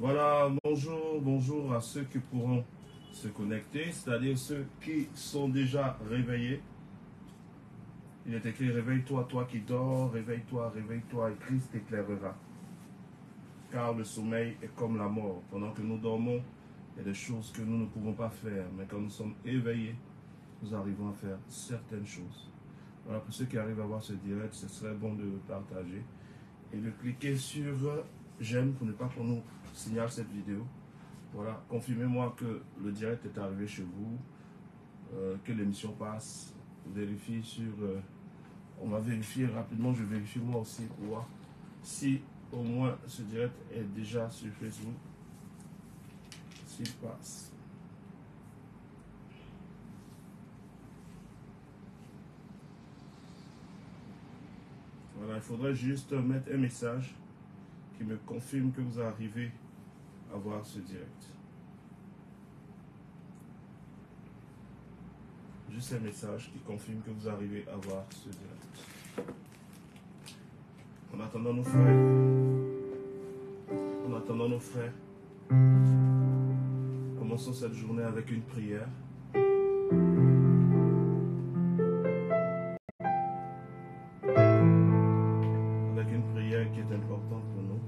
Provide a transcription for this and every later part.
Voilà, bonjour à ceux qui pourront se connecter, c'est-à-dire ceux qui sont déjà réveillés. Il est écrit, réveille-toi, toi qui dors, réveille-toi, réveille-toi, et Christ t'éclairera. Car le sommeil est comme la mort. Pendant que nous dormons, il y a des choses que nous ne pouvons pas faire, mais quand nous sommes éveillés, nous arrivons à faire certaines choses. Voilà, pour ceux qui arrivent à voir ce direct, ce serait bon de le partager et de cliquer sur j'aime pour ne pas qu'on nous signale cette vidéo. Voilà, confirmez-moi que le direct est arrivé chez vous, que l'émission passe. Vérifiez sur... on va vérifier rapidement, je vérifie moi aussi pour voir si au moins ce direct est déjà sur Facebook. S'il passe. Voilà, il faudrait juste mettre un message qui me confirme que vous arrivez à voir ce direct. Juste un message qui confirme que vous arrivez à voir ce direct. En attendant nos frères, commençons cette journée avec une prière. Avec une prière qui est importante pour nous.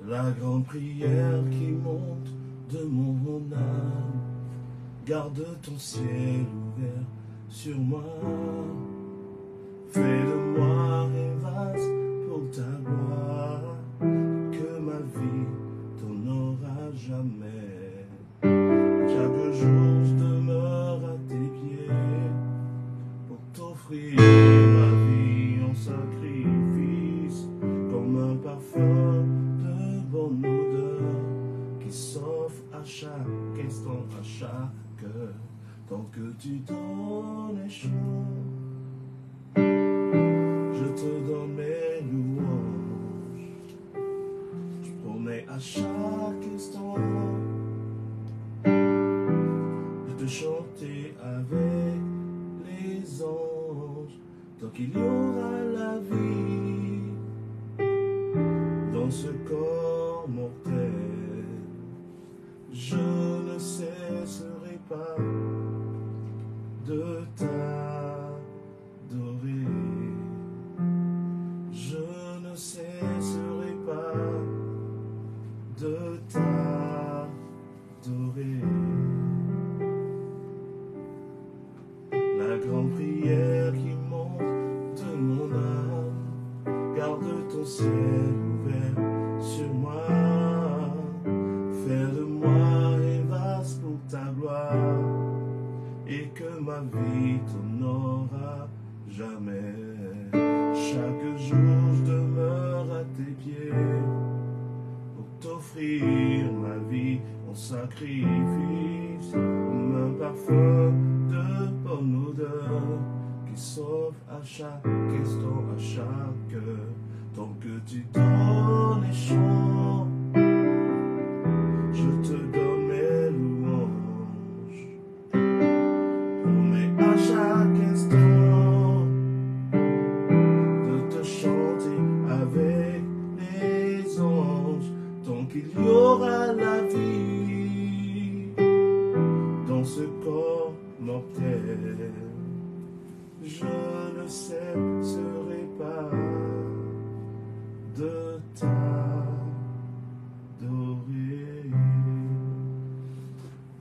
La grande prière qui monte de mon âme, garde ton ciel ouvert sur moi. Fais de moi un vase pour ta gloire, que ma vie t'honorera jamais. Chaque jour je demeure à tes pieds pour t'offrir ma vie en sacrifice, comme un parfum de bonne odeur qui s'offre à chaque instant, à chaque heure. Tant que tu donnes les choses, je te donne mes louanges. Je promets à chaque instant de te chanter avec les anges. Tant qu'il y aura la vie dans ce corps mortel, je ne cesserai pas de t'adorer. Je ne cesserai pas de t'adorer. La grande prière qui monte de mon âme, garde ton ciel ouvert sur moi. Fais de moi un vase pour ta gloire, et que ma vie t'honorera jamais. Chaque jour je demeure à tes pieds pour t'offrir ma vie en sacrifice, comme un parfum de bonne odeur qui s'offre à chaque instant, à chaque heure. Tant que tu donnes les chants, je te donne mes louanges. Promets à chaque instant de te chanter avec les anges. Tant qu'il y aura la vie dans ce corps mortel, je ne cesserai pas de t'adorer.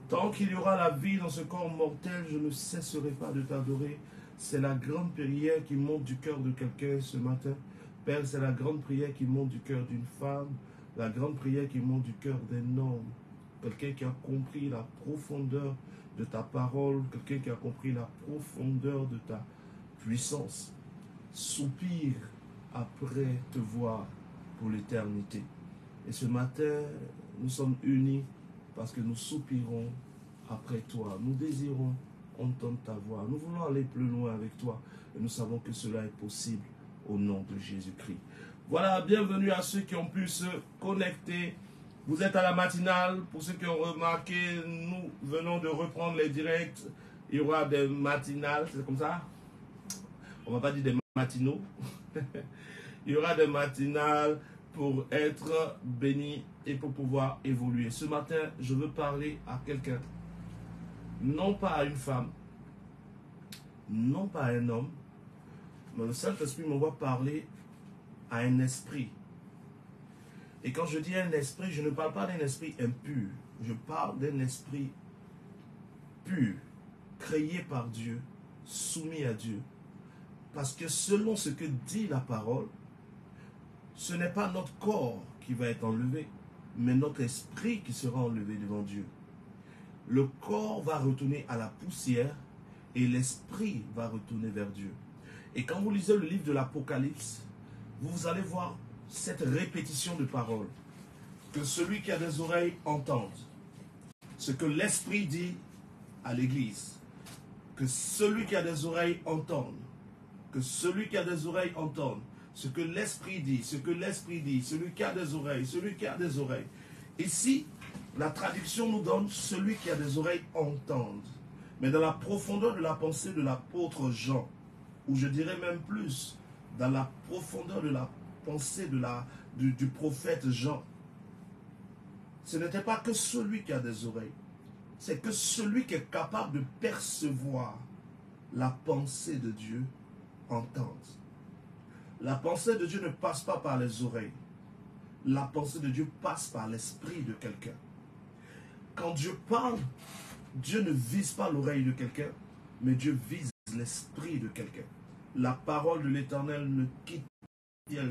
Tant qu'il y aura la vie dans ce corps mortel, je ne cesserai pas de t'adorer. C'est la grande prière qui monte du cœur de quelqu'un ce matin. Père, c'est la grande prière qui monte du cœur d'une femme, la grande prière qui monte du cœur d'un homme. Quelqu'un qui a compris la profondeur de ta parole, quelqu'un qui a compris la profondeur de ta puissance. Soupire après te voir pour l'éternité. Et ce matin, nous sommes unis parce que nous soupirons après toi. Nous désirons entendre ta voix. Nous voulons aller plus loin avec toi. Et nous savons que cela est possible au nom de Jésus-Christ. Voilà, bienvenue à ceux qui ont pu se connecter. Vous êtes à la matinale. Pour ceux qui ont remarqué, nous venons de reprendre les directs. Il y aura des matinales, c'est comme ça. On ne va pas dire des matinaux. Il y aura des matinales pour être béni et pour pouvoir évoluer. Ce matin, je veux parler à quelqu'un, non pas à une femme, non pas à un homme, mais le Saint-Esprit m'envoie parler à un esprit. Et quand je dis un esprit, je ne parle pas d'un esprit impur. Je parle d'un esprit pur, créé par Dieu, soumis à Dieu. Parce que selon ce que dit la parole, ce n'est pas notre corps qui va être enlevé, mais notre esprit qui sera enlevé devant Dieu. Le corps va retourner à la poussière et l'esprit va retourner vers Dieu. Et quand vous lisez le livre de l'Apocalypse, vous allez voir cette répétition de paroles. Que celui qui a des oreilles entende ce que l'Esprit dit à l'Église. Que celui qui a des oreilles entende. Que celui qui a des oreilles entende ce que l'Esprit dit, ce que l'Esprit dit, celui qui a des oreilles, celui qui a des oreilles. Ici, la traduction nous donne celui qui a des oreilles entende. Mais dans la profondeur de la pensée de l'apôtre Jean, ou je dirais même plus, dans la profondeur de la pensée du prophète Jean, ce n'était pas que celui qui a des oreilles, c'est que celui qui est capable de percevoir la pensée de Dieu entende. La pensée de Dieu ne passe pas par les oreilles. La pensée de Dieu passe par l'esprit de quelqu'un. Quand Dieu parle, Dieu ne vise pas l'oreille de quelqu'un, mais Dieu vise l'esprit de quelqu'un. La parole de l'Éternel ne quitte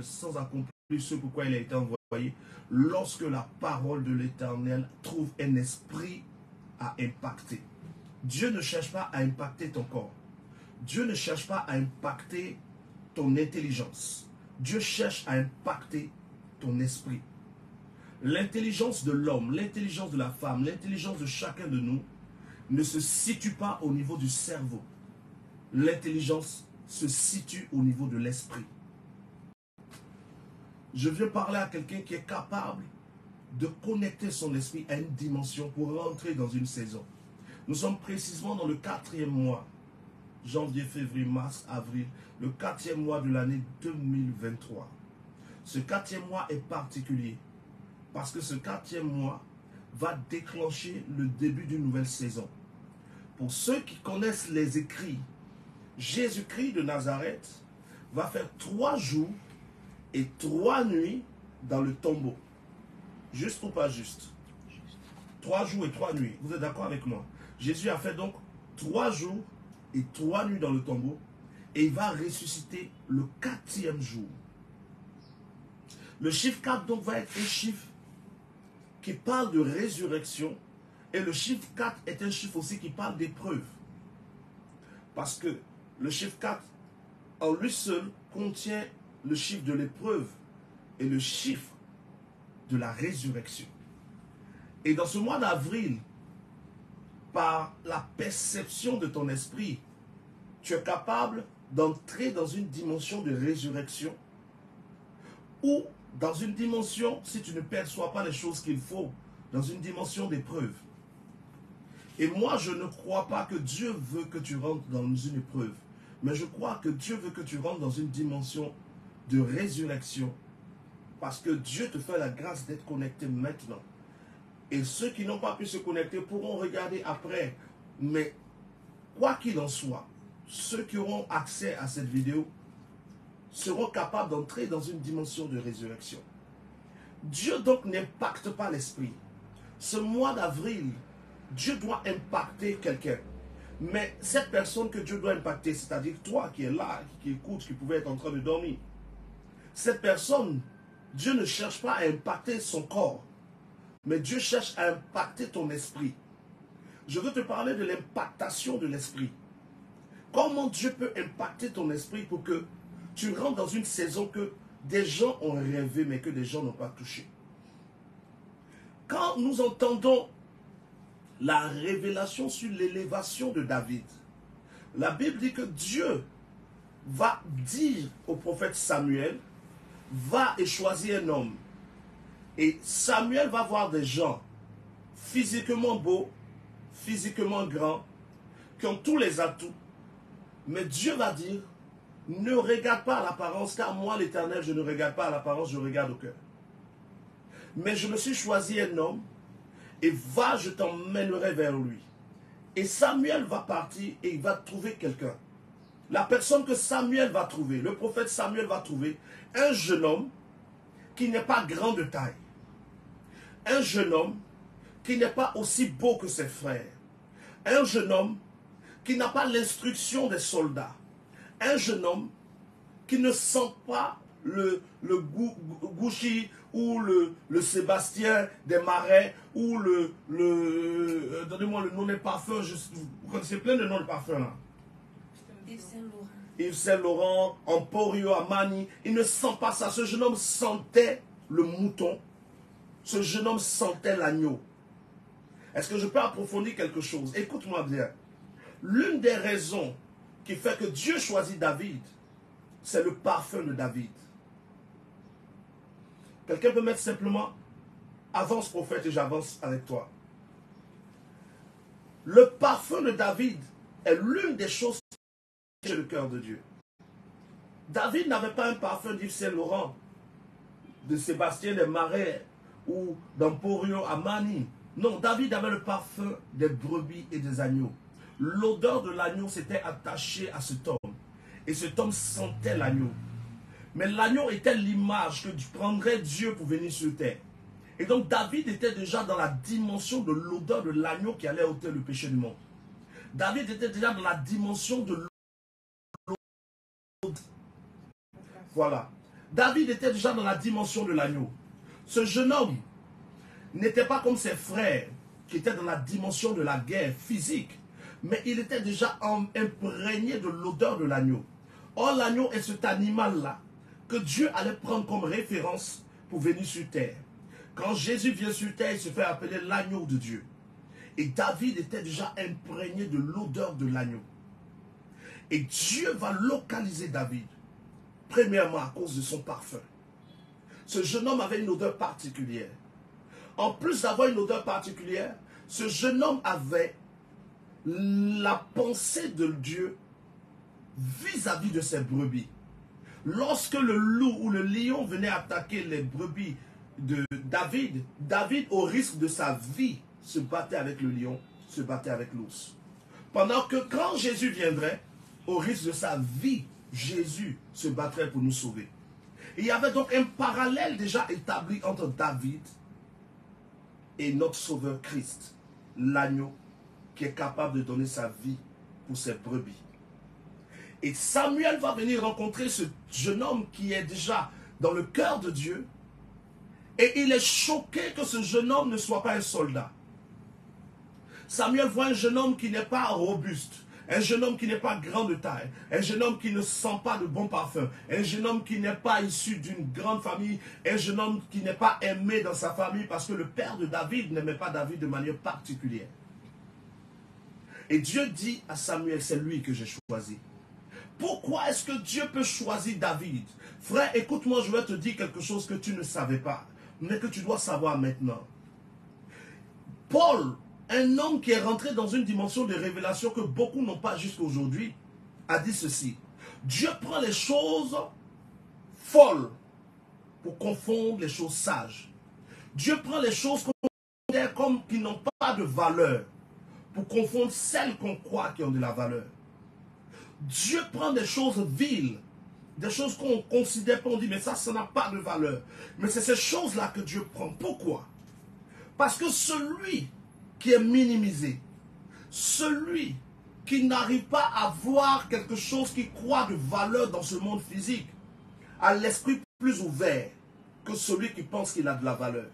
sans accomplir ce pourquoi il a été envoyé. Lorsque la parole de l'Éternel trouve un esprit à impacter. Dieu ne cherche pas à impacter ton corps. Dieu ne cherche pas à impacter ton intelligence. Dieu cherche à impacter ton esprit. L'intelligence de l'homme, l'intelligence de la femme, l'intelligence de chacun de nous ne se situe pas au niveau du cerveau. L'intelligence se situe au niveau de l'esprit. Je viens parler à quelqu'un qui est capable de connecter son esprit à une dimension pour rentrer dans une saison. Nous sommes précisément dans le 4e mois. Janvier, février, mars, avril. Le 4e mois de l'année 2023. Ce 4e mois est particulier. Parce que ce 4e mois va déclencher le début d'une nouvelle saison. Pour ceux qui connaissent les écrits, Jésus-Christ de Nazareth va faire 3 jours et 3 nuits dans le tombeau. Juste ou pas juste? 3 jours et 3 nuits. Vous êtes d'accord avec moi? Jésus a fait donc 3 jours et 3 nuits dans le tombeau. Et il va ressusciter le 4e jour. Le chiffre 4 donc va être un chiffre qui parle de résurrection. Et le chiffre 4 est un chiffre aussi qui parle d'épreuve. Parce que le chiffre 4 en lui seul contient le chiffre de l'épreuve et le chiffre de la résurrection. Et dans ce mois d'avril, par la perception de ton esprit, tu es capable d'entrer dans une dimension de résurrection ou dans une dimension, si tu ne perçois pas les choses qu'il faut, dans une dimension d'épreuve. Et moi, je ne crois pas que Dieu veut que tu rentres dans une épreuve, mais je crois que Dieu veut que tu rentres dans une dimension de résurrection, parce que Dieu te fait la grâce d'être connecté maintenant. Et ceux qui n'ont pas pu se connecter pourront regarder après. Mais quoi qu'il en soit, ceux qui auront accès à cette vidéo seront capables d'entrer dans une dimension de résurrection. Dieu donc n'impacte pas l'esprit. Ce mois d'avril, Dieu doit impacter quelqu'un. Mais cette personne que Dieu doit impacter, c'est-à-dire toi qui es là, qui écoute, qui pouvait être en train de dormir, cette personne, Dieu ne cherche pas à impacter son corps, mais Dieu cherche à impacter ton esprit. Je veux te parler de l'impactation de l'esprit. Comment Dieu peut impacter ton esprit pour que tu rentres dans une saison que des gens ont rêvé, mais que des gens n'ont pas touché. Quand nous entendons la révélation sur l'élévation de David, la Bible dit que Dieu va dire au prophète Samuel, va et choisis un homme. Et Samuel va voir des gens physiquement beaux, physiquement grands, qui ont tous les atouts. Mais Dieu va dire, Ne regarde pas à l'apparence, car moi, l'Éternel, je ne regarde pas à l'apparence, je regarde au cœur. Mais je me suis choisi un homme, et va, je t'emmènerai vers lui. Et Samuel va partir et il va trouver quelqu'un. La personne que Samuel va trouver, le prophète Samuel va trouver, un jeune homme qui n'est pas grand de taille. Un jeune homme qui n'est pas aussi beau que ses frères. Un jeune homme qui n'a pas l'instruction des soldats. Un jeune homme qui ne sent pas le Gouchi ou le Sébastien des Marais ou donnez-moi le nom des parfums, vous connaissez plein de noms de parfums là. Yves Saint-Laurent, Emporio, Armani, il ne sent pas ça. Ce jeune homme sentait le mouton, ce jeune homme sentait l'agneau. Est-ce que je peux approfondir quelque chose? Écoute-moi bien. L'une des raisons qui fait que Dieu choisit David, c'est le parfum de David. Quelqu'un peut mettre simplement « Avance prophète et j'avance avec toi ». Le parfum de David est l'une des choses qui est le cœur de Dieu. David n'avait pas un parfum d'Yves Saint-Laurent, de Sébastien des Marais ou d'Emporio Armani. Non, David avait le parfum des brebis et des agneaux. L'odeur de l'agneau s'était attachée à cet homme. Et cet homme sentait l'agneau. Mais l'agneau était l'image que prendrait Dieu pour venir sur terre. Et donc David était déjà dans la dimension de l'odeur de l'agneau qui allait ôter le péché du monde. David était déjà dans la dimension de l'odeur. Voilà. David était déjà dans la dimension de l'agneau. Ce jeune homme n'était pas comme ses frères qui étaient dans la dimension de la guerre physique. Mais il était déjà imprégné de l'odeur de l'agneau. Or, l'agneau est cet animal-là que Dieu allait prendre comme référence pour venir sur terre. Quand Jésus vient sur terre, il se fait appeler l'agneau de Dieu. Et David était déjà imprégné de l'odeur de l'agneau. Et Dieu va localiser David, premièrement à cause de son parfum. Ce jeune homme avait une odeur particulière. En plus d'avoir une odeur particulière, ce jeune homme avait la pensée de Dieu vis-à-vis de ses brebis. Lorsque le loup ou le lion venait attaquer les brebis de David, David, au risque de sa vie, se battait avec le lion, se battait avec l'ours. Pendant que quand Jésus viendrait, au risque de sa vie, Jésus se battrait pour nous sauver. Il y avait donc un parallèle déjà établi entre David et notre Sauveur Christ, l'agneau qui est capable de donner sa vie pour ses brebis. Et Samuel va venir rencontrer ce jeune homme qui est déjà dans le cœur de Dieu. Et il est choqué que ce jeune homme ne soit pas un soldat. Samuel voit un jeune homme qui n'est pas robuste, un jeune homme qui n'est pas grand de taille, un jeune homme qui ne sent pas de bon parfum, un jeune homme qui n'est pas issu d'une grande famille, un jeune homme qui n'est pas aimé dans sa famille parce que le père de David n'aimait pas David de manière particulière. Et Dieu dit à Samuel, c'est lui que j'ai choisi. Pourquoi est-ce que Dieu peut choisir David? Frère, écoute-moi, je vais te dire quelque chose que tu ne savais pas, mais que tu dois savoir maintenant. Paul, un homme qui est rentré dans une dimension de révélation que beaucoup n'ont pas jusqu'à aujourd'hui, a dit ceci. Dieu prend les choses folles pour confondre les choses sages. Dieu prend les choses qui n'ont pas de valeur pour confondre celles qu'on croit qui ont de la valeur. Dieu prend des choses viles, des choses qu'on considère pas, on dit mais ça n'a pas de valeur. Mais c'est ces choses-là que Dieu prend. Pourquoi? Parce que celui qui est minimisé, celui qui n'arrive pas à voir quelque chose qui croit de valeur dans ce monde physique, a l'esprit plus ouvert que celui qui pense qu'il a de la valeur.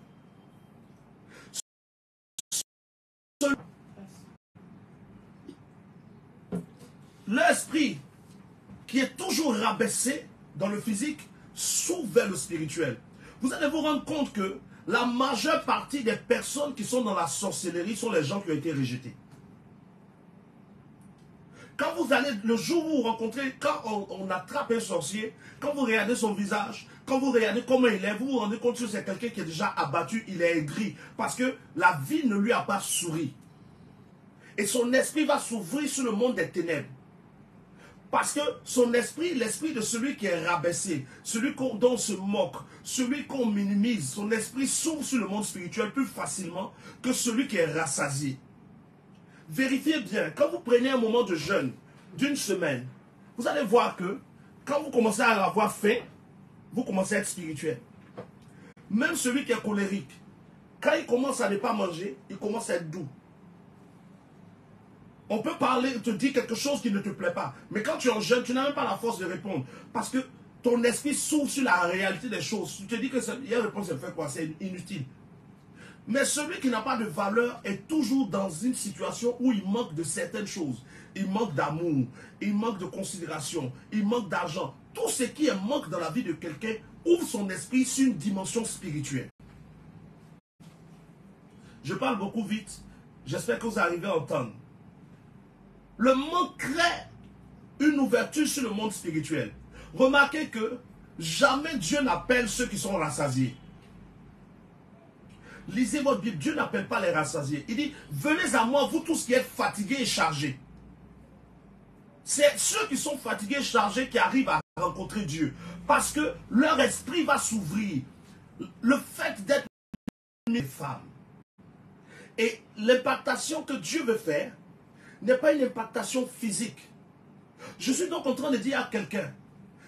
L'esprit qui est toujours rabaissé dans le physique s'ouvre vers le spirituel. Vous allez vous rendre compte que la majeure partie des personnes qui sont dans la sorcellerie sont les gens qui ont été rejetés. Quand vous allez, le jour où vous rencontrez, quand on attrape un sorcier, quand vous regardez son visage, quand vous regardez comment il est, vous vous rendez compte que c'est quelqu'un qui est déjà abattu, il est aigri, parce que la vie ne lui a pas souri. Et son esprit va s'ouvrir sur le monde des ténèbres. Parce que son esprit, l'esprit de celui qui est rabaissé, celui dont on se moque, celui qu'on minimise, son esprit s'ouvre sur le monde spirituel plus facilement que celui qui est rassasié. Vérifiez bien, quand vous prenez un moment de jeûne d'une semaine, vous allez voir que quand vous commencez à avoir faim, vous commencez à être spirituel. Même celui qui est colérique, quand il commence à ne pas manger, il commence à être doux. On peut parler, te dire quelque chose qui ne te plaît pas. Mais quand tu es en jeûne, tu n'as même pas la force de répondre. Parce que ton esprit s'ouvre sur la réalité des choses. Tu te dis que il y a une réponse, elle fait quoi? C'est inutile. Mais celui qui n'a pas de valeur est toujours dans une situation où il manque de certaines choses. Il manque d'amour, il manque de considération, il manque d'argent. Tout ce qui est manque dans la vie de quelqu'un ouvre son esprit sur une dimension spirituelle. Je parle beaucoup vite. J'espère que vous arrivez à entendre. Le manque crée une ouverture sur le monde spirituel. Remarquez que jamais Dieu n'appelle ceux qui sont rassasiés. Lisez votre Bible, Dieu n'appelle pas les rassasiés. Il dit, venez à moi, vous tous qui êtes fatigués et chargés. C'est ceux qui sont fatigués et chargés qui arrivent à rencontrer Dieu. Parce que leur esprit va s'ouvrir. Le fait d'être une femme. Et l'impactation que Dieu veut faire n'est pas une impactation physique. Je suis donc en train de dire à quelqu'un,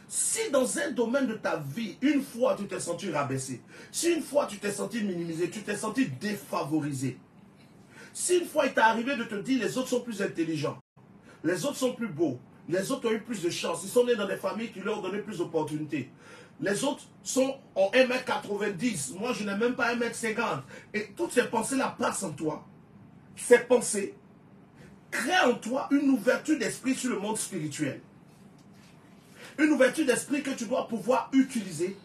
si dans un domaine de ta vie, une fois tu t'es senti rabaissé, si une fois tu t'es senti minimisé, tu t'es senti défavorisé, si une fois il t'est arrivé de te dire les autres sont plus intelligents, les autres sont plus beaux, les autres ont eu plus de chance, ils sont nés dans des familles qui leur ont donné plus d'opportunités, les autres sont en 1m90, moi je n'ai même pas 1m50, et toutes ces pensées-là passent en toi, ces pensées crée en toi une ouverture d'esprit sur le monde spirituel. Une ouverture d'esprit que tu dois pouvoir utiliser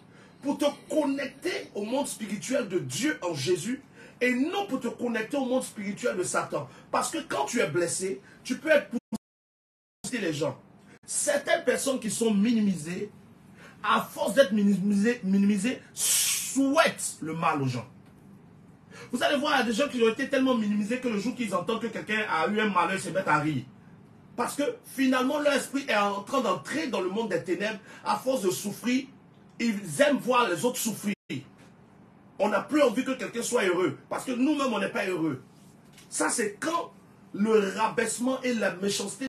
pour te connecter au monde spirituel de Dieu en Jésus et non pour te connecter au monde spirituel de Satan. Parce que quand tu es blessé, tu peux être poussé les gens. Certaines personnes qui sont minimisées, à force d'être minimisées, souhaitent le mal aux gens. Vous allez voir, il y a des gens qui ont été tellement minimisés que le jour qu'ils entendent que quelqu'un a eu un malheur, ils se mettent à rire. Parce que finalement, leur esprit est en train d'entrer dans le monde des ténèbres. À force de souffrir, ils aiment voir les autres souffrir. On n'a plus envie que quelqu'un soit heureux. Parce que nous-mêmes, on n'est pas heureux. Ça, c'est quand le rabaissement et la méchanceté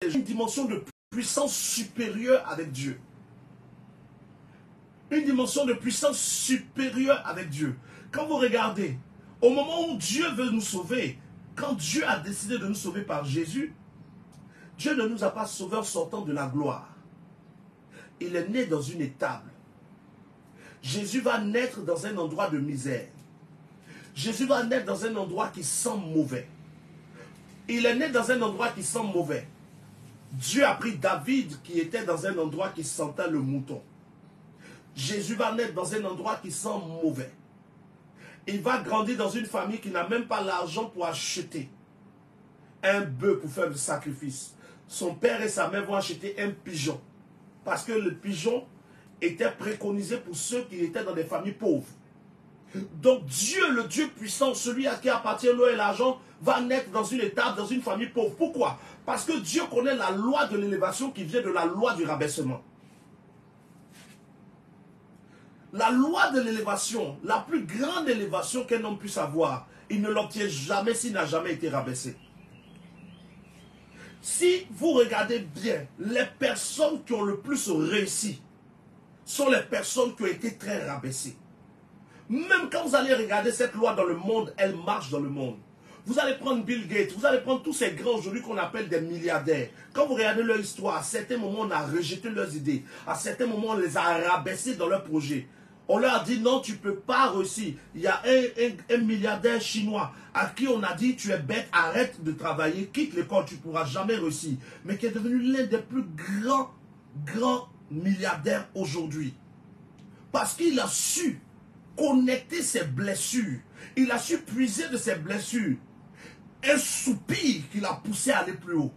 une dimension de puissance supérieure avec Dieu. Une dimension de puissance supérieure avec Dieu. Quand vous regardez, au moment où Dieu veut nous sauver, quand Dieu a décidé de nous sauver par Jésus, Dieu ne nous a pas sauvés en sortant de la gloire. Il est né dans une étable. Jésus va naître dans un endroit de misère. Jésus va naître dans un endroit qui sent mauvais. Il est né dans un endroit qui sent mauvais. Dieu a pris David qui était dans un endroit qui sentait le mouton. Jésus va naître dans un endroit qui sent mauvais. Il va grandir dans une famille qui n'a même pas l'argent pour acheter un bœuf pour faire le sacrifice. Son père et sa mère vont acheter un pigeon. Parce que le pigeon était préconisé pour ceux qui étaient dans des familles pauvres. Donc Dieu, le Dieu puissant, celui à qui appartient l'eau et l'argent, va naître dans une étable, dans une famille pauvre. Pourquoi? Parce que Dieu connaît la loi de l'élévation qui vient de la loi du rabaissement. La loi de l'élévation, la plus grande élévation qu'un homme puisse avoir, il ne l'obtient jamais s'il n'a jamais été rabaissé. Si vous regardez bien, les personnes qui ont le plus réussi sont les personnes qui ont été très rabaissées. Même quand vous allez regarder cette loi dans le monde, elle marche dans le monde. Vous allez prendre Bill Gates, vous allez prendre tous ces grands aujourd'hui qu'on appelle des milliardaires. Quand vous regardez leur histoire, à certains moments on a rejeté leurs idées. À certains moments on les a rabaissés dans leurs projets. On leur a dit non, tu ne peux pas réussir. Il y a un milliardaire chinois à qui on a dit tu es bête, arrête de travailler, quitte l'école, tu ne pourras jamais réussir. Mais qui est devenu l'un des plus grands milliardaires aujourd'hui. Parce qu'il a su connecter ses blessures. Il a su puiser de ses blessures un soupir qui l'a poussé à aller plus haut.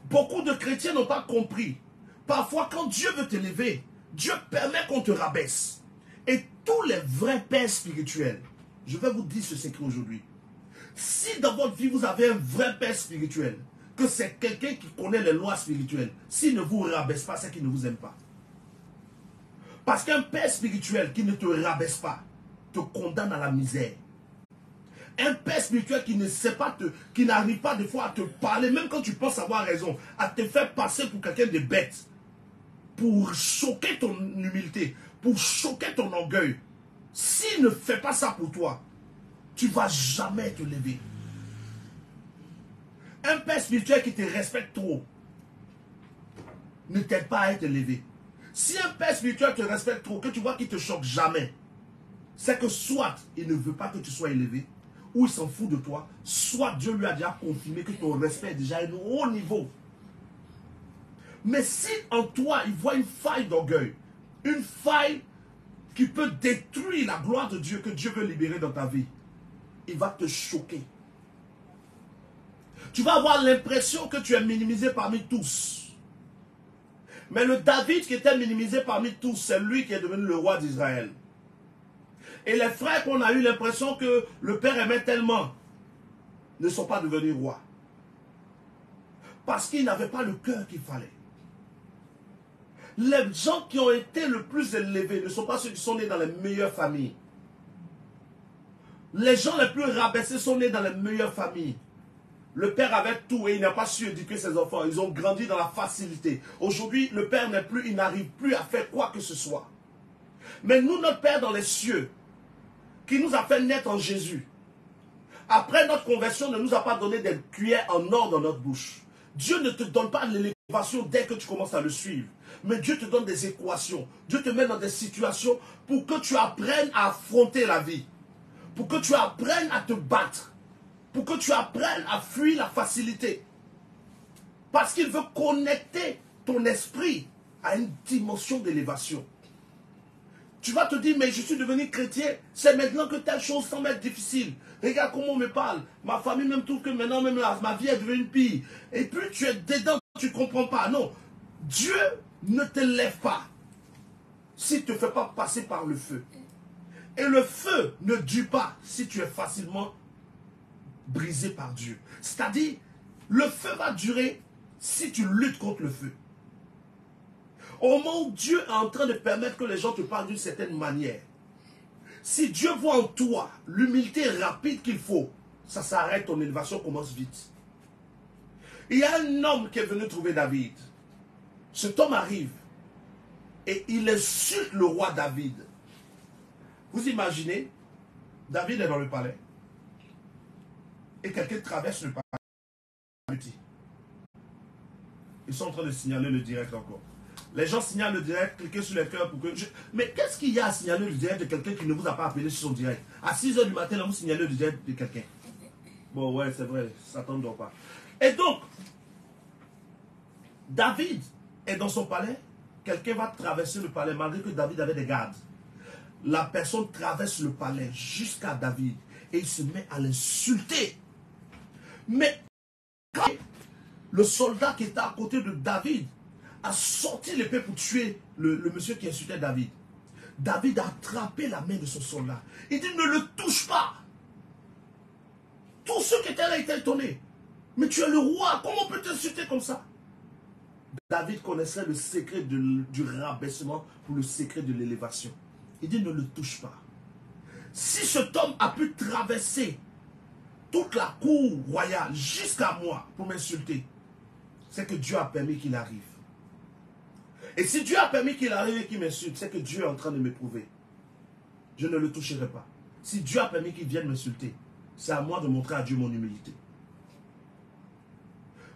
Beaucoup de chrétiens n'ont pas compris. Parfois, quand Dieu veut t'élever, Dieu permet qu'on te rabaisse. Et tous les vrais pères spirituels, je vais vous dire ce secret aujourd'hui. Si dans votre vie, vous avez un vrai père spirituel, que c'est quelqu'un qui connaît les lois spirituelles. S'il ne vous rabaisse pas, c'est qu'il ne vous aime pas. Parce qu'un père spirituel qui ne te rabaisse pas, te condamne à la misère. Un père spirituel qui ne sait pas qui n'arrive pas des fois à te parler, même quand tu penses avoir raison, à te faire passer pour quelqu'un de bête, pour choquer ton humilité, pour choquer ton orgueil. S'il ne fait pas ça pour toi, tu ne vas jamais te lever. Un père spirituel qui te respecte trop ne t'aide pas à te lever. Si un père spirituel te respecte trop, que tu vois qu'il ne te choque jamais, c'est que soit il ne veut pas que tu sois élevé, ou il s'en fout de toi, soit Dieu lui a déjà confirmé que ton respect est déjà à un haut niveau. Mais si en toi, il voit une faille d'orgueil, une faille qui peut détruire la gloire de Dieu que Dieu veut libérer dans ta vie, il va te choquer. Tu vas avoir l'impression que tu es minimisé parmi tous. Mais le David qui était minimisé parmi tous, c'est lui qui est devenu le roi d'Israël. Et les frères qu'on a eu l'impression que le père aimait tellement ne sont pas devenus rois. Parce qu'ils n'avaient pas le cœur qu'il fallait. Les gens qui ont été le plus élevés ne sont pas ceux qui sont nés dans les meilleures familles. Les gens les plus rabaissés sont nés dans les meilleures familles. Le père avait tout et il n'a pas su éduquer ses enfants. Ils ont grandi dans la facilité. Aujourd'hui, le père n'est plus, il n'arrive plus à faire quoi que ce soit. Mais nous, notre Père dans les cieux, qui nous a fait naître en Jésus, après notre conversion, ne nous a pas donné des cuillères en or dans notre bouche. Dieu ne te donne pas l'élévation dès que tu commences à le suivre. Mais Dieu te donne des équations. Dieu te met dans des situations pour que tu apprennes à affronter la vie. Pour que tu apprennes à te battre. Pour que tu apprennes à fuir la facilité. Parce qu'il veut connecter ton esprit à une dimension d'élévation. Tu vas te dire, mais je suis devenu chrétien, c'est maintenant que telle chose semble être difficile. Regarde comment on me parle. Ma famille même trouve que maintenant, même là, ma vie est devenue pire. Et plus tu es dedans, tu ne comprends pas. Non, Dieu ne te lève pas si tu ne te fais pas passer par le feu. Et le feu ne dure pas si tu es facilement brisé par Dieu. C'est-à-dire, le feu va durer si tu luttes contre le feu. Au moment où Dieu est en train de permettre que les gens te parlent d'une certaine manière, si Dieu voit en toi l'humilité rapide qu'il faut, ça s'arrête, ton élévation commence vite. Il y a un homme qui est venu trouver David. Cet homme arrive et il insulte le roi David. Vous imaginez, David est dans le palais et quelqu'un traverse le palais. Ils sont en train de signaler le direct encore. Les gens signalent le direct, cliquez sur les cœurs pour que... Mais qu'est-ce qu'il y a à signaler le direct de quelqu'un qui ne vous a pas appelé sur son direct? À 6 h du matin, là, vous signalez le direct de quelqu'un. Bon, ouais, c'est vrai, ça ne tombe pas. Et donc, David est dans son palais. Quelqu'un va traverser le palais, malgré que David avait des gardes. La personne traverse le palais jusqu'à David et il se met à l'insulter. Mais quand le soldat qui était à côté de David a sorti l'épée pour tuer le monsieur qui insultait David, David a attrapé la main de son soldat. Il dit, ne le touche pas. Tous ceux qui étaient là étaient étonnés. Mais tu es le roi, comment on peut t'insulter comme ça? David connaissait le secret du rabaissement pour le secret de l'élévation. Il dit, ne le touche pas. Si cet homme a pu traverser toute la cour royale jusqu'à moi pour m'insulter, c'est que Dieu a permis qu'il arrive. Et si Dieu a permis qu'il arrive et qu'il m'insulte, c'est que Dieu est en train de m'éprouver. Je ne le toucherai pas. Si Dieu a permis qu'il vienne m'insulter, c'est à moi de montrer à Dieu mon humilité.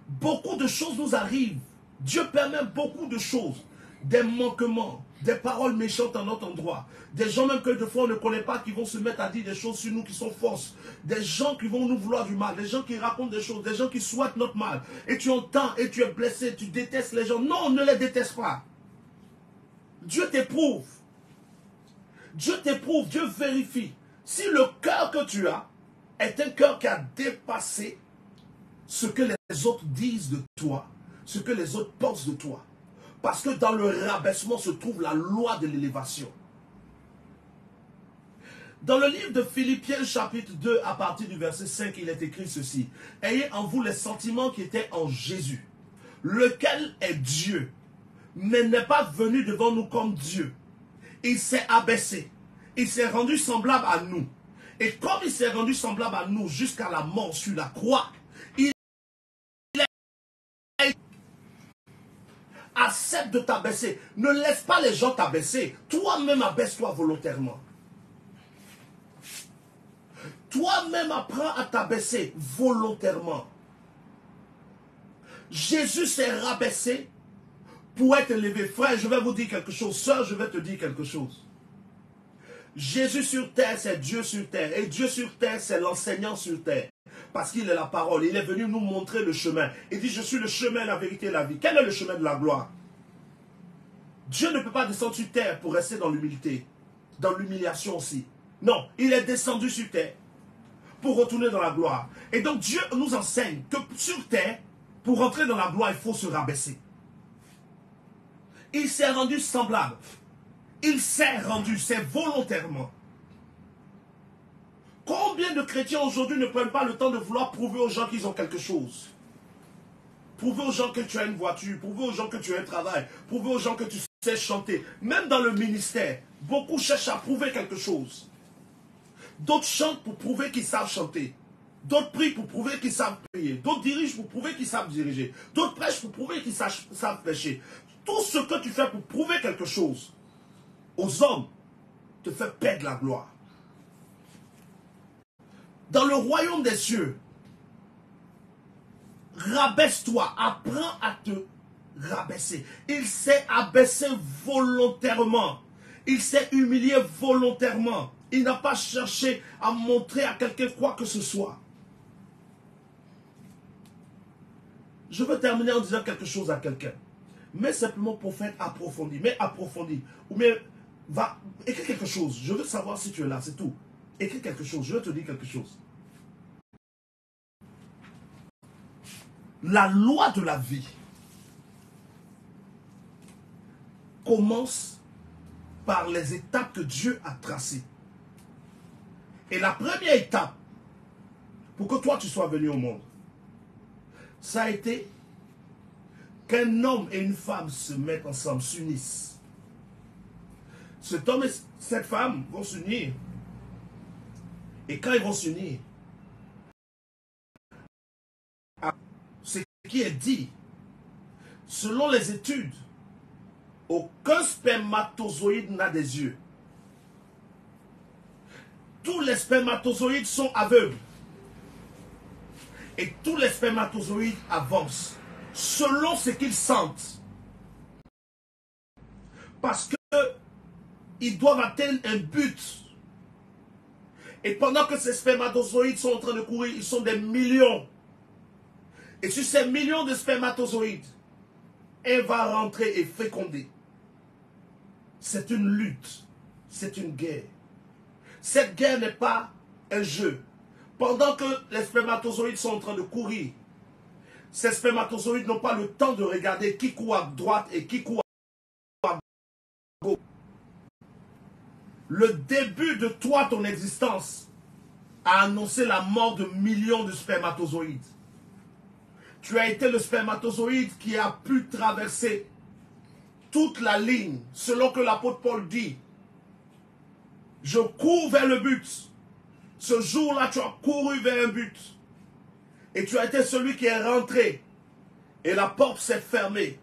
Beaucoup de choses nous arrivent. Dieu permet beaucoup de choses. Des manquements, des paroles méchantes à notre endroit. Des gens même que des fois on ne connaît pas qui vont se mettre à dire des choses sur nous qui sont fausses. Des gens qui vont nous vouloir du mal. Des gens qui racontent des choses. Des gens qui souhaitent notre mal. Et tu entends et tu es blessé. Tu détestes les gens. Non, ne les déteste pas. Dieu t'éprouve. Dieu t'éprouve. Dieu vérifie. Si le cœur que tu as est un cœur qui a dépassé ce que les autres disent de toi, ce que les autres pensent de toi. Parce que dans le rabaissement se trouve la loi de l'élévation. Dans le livre de Philippiens chapitre 2, à partir du verset 5, il est écrit ceci. Ayez en vous les sentiments qui étaient en Jésus, lequel est Dieu, mais n'est pas venu devant nous comme Dieu. Il s'est abaissé, il s'est rendu semblable à nous. Et comme il s'est rendu semblable à nous jusqu'à la mort sur la croix, accepte de t'abaisser. Ne laisse pas les gens t'abaisser. Toi-même abaisse-toi volontairement. Toi-même apprends à t'abaisser volontairement. Jésus s'est rabaissé pour être élevé. Frère, je vais vous dire quelque chose. Sœur, je vais te dire quelque chose. Jésus sur terre, c'est Dieu sur terre. Et Dieu sur terre, c'est l'enseignant sur terre. Parce qu'il est la parole. Il est venu nous montrer le chemin. Il dit, je suis le chemin, la vérité et la vie. Quel est le chemin de la gloire? Dieu ne peut pas descendre sur terre pour rester dans l'humilité. Dans l'humiliation aussi. Non, il est descendu sur terre pour retourner dans la gloire. Et donc Dieu nous enseigne que sur terre, pour rentrer dans la gloire, il faut se rabaisser. Il s'est rendu semblable. Il s'est rendu, c'est volontairement. Combien de chrétiens aujourd'hui ne prennent pas le temps de vouloir prouver aux gens qu'ils ont quelque chose? Prouver aux gens que tu as une voiture, prouver aux gens que tu as un travail, prouver aux gens que tu sais chanter. Même dans le ministère, beaucoup cherchent à prouver quelque chose. D'autres chantent pour prouver qu'ils savent chanter. D'autres prient pour prouver qu'ils savent prier. D'autres dirigent pour prouver qu'ils savent diriger. D'autres prêchent pour prouver qu'ils savent prêcher. Tout ce que tu fais pour prouver quelque chose aux hommes te fait perdre la gloire. Dans le royaume des cieux, rabaisse-toi, apprends à te rabaisser. Il s'est abaissé volontairement. Il s'est humilié volontairement. Il n'a pas cherché à montrer à quelqu'un quoi que ce soit. Je veux terminer en disant quelque chose à quelqu'un. Mais simplement pour faire approfondir. Mais approfondir. Ou bien, va, écris quelque chose. Je veux savoir si tu es là, c'est tout. Écris quelque chose, je veux te dire quelque chose. La loi de la vie commence par les étapes que Dieu a tracées. Et la première étape, pour que toi tu sois venu au monde, ça a été qu'un homme et une femme se mettent ensemble, s'unissent. Cet homme et cette femme vont s'unir. Et quand ils vont s'unir, ce qui est dit, selon les études, aucun spermatozoïde n'a des yeux. Tous les spermatozoïdes sont aveugles. Et tous les spermatozoïdes avancent selon ce qu'ils sentent. Parce qu'ils doivent atteindre un but. Et pendant que ces spermatozoïdes sont en train de courir, ils sont des millions. Et sur ces millions de spermatozoïdes, elle va rentrer et féconder. C'est une lutte. C'est une guerre. Cette guerre n'est pas un jeu. Pendant que les spermatozoïdes sont en train de courir, ces spermatozoïdes n'ont pas le temps de regarder qui court à droite et qui court à gauche. Le début de toi, ton existence, a annoncé la mort de millions de spermatozoïdes. Tu as été le spermatozoïde qui a pu traverser toute la ligne, selon que l'apôtre Paul dit. Je cours vers le but. Ce jour-là, tu as couru vers un but. Et tu as été celui qui est rentré. Et la porte s'est fermée.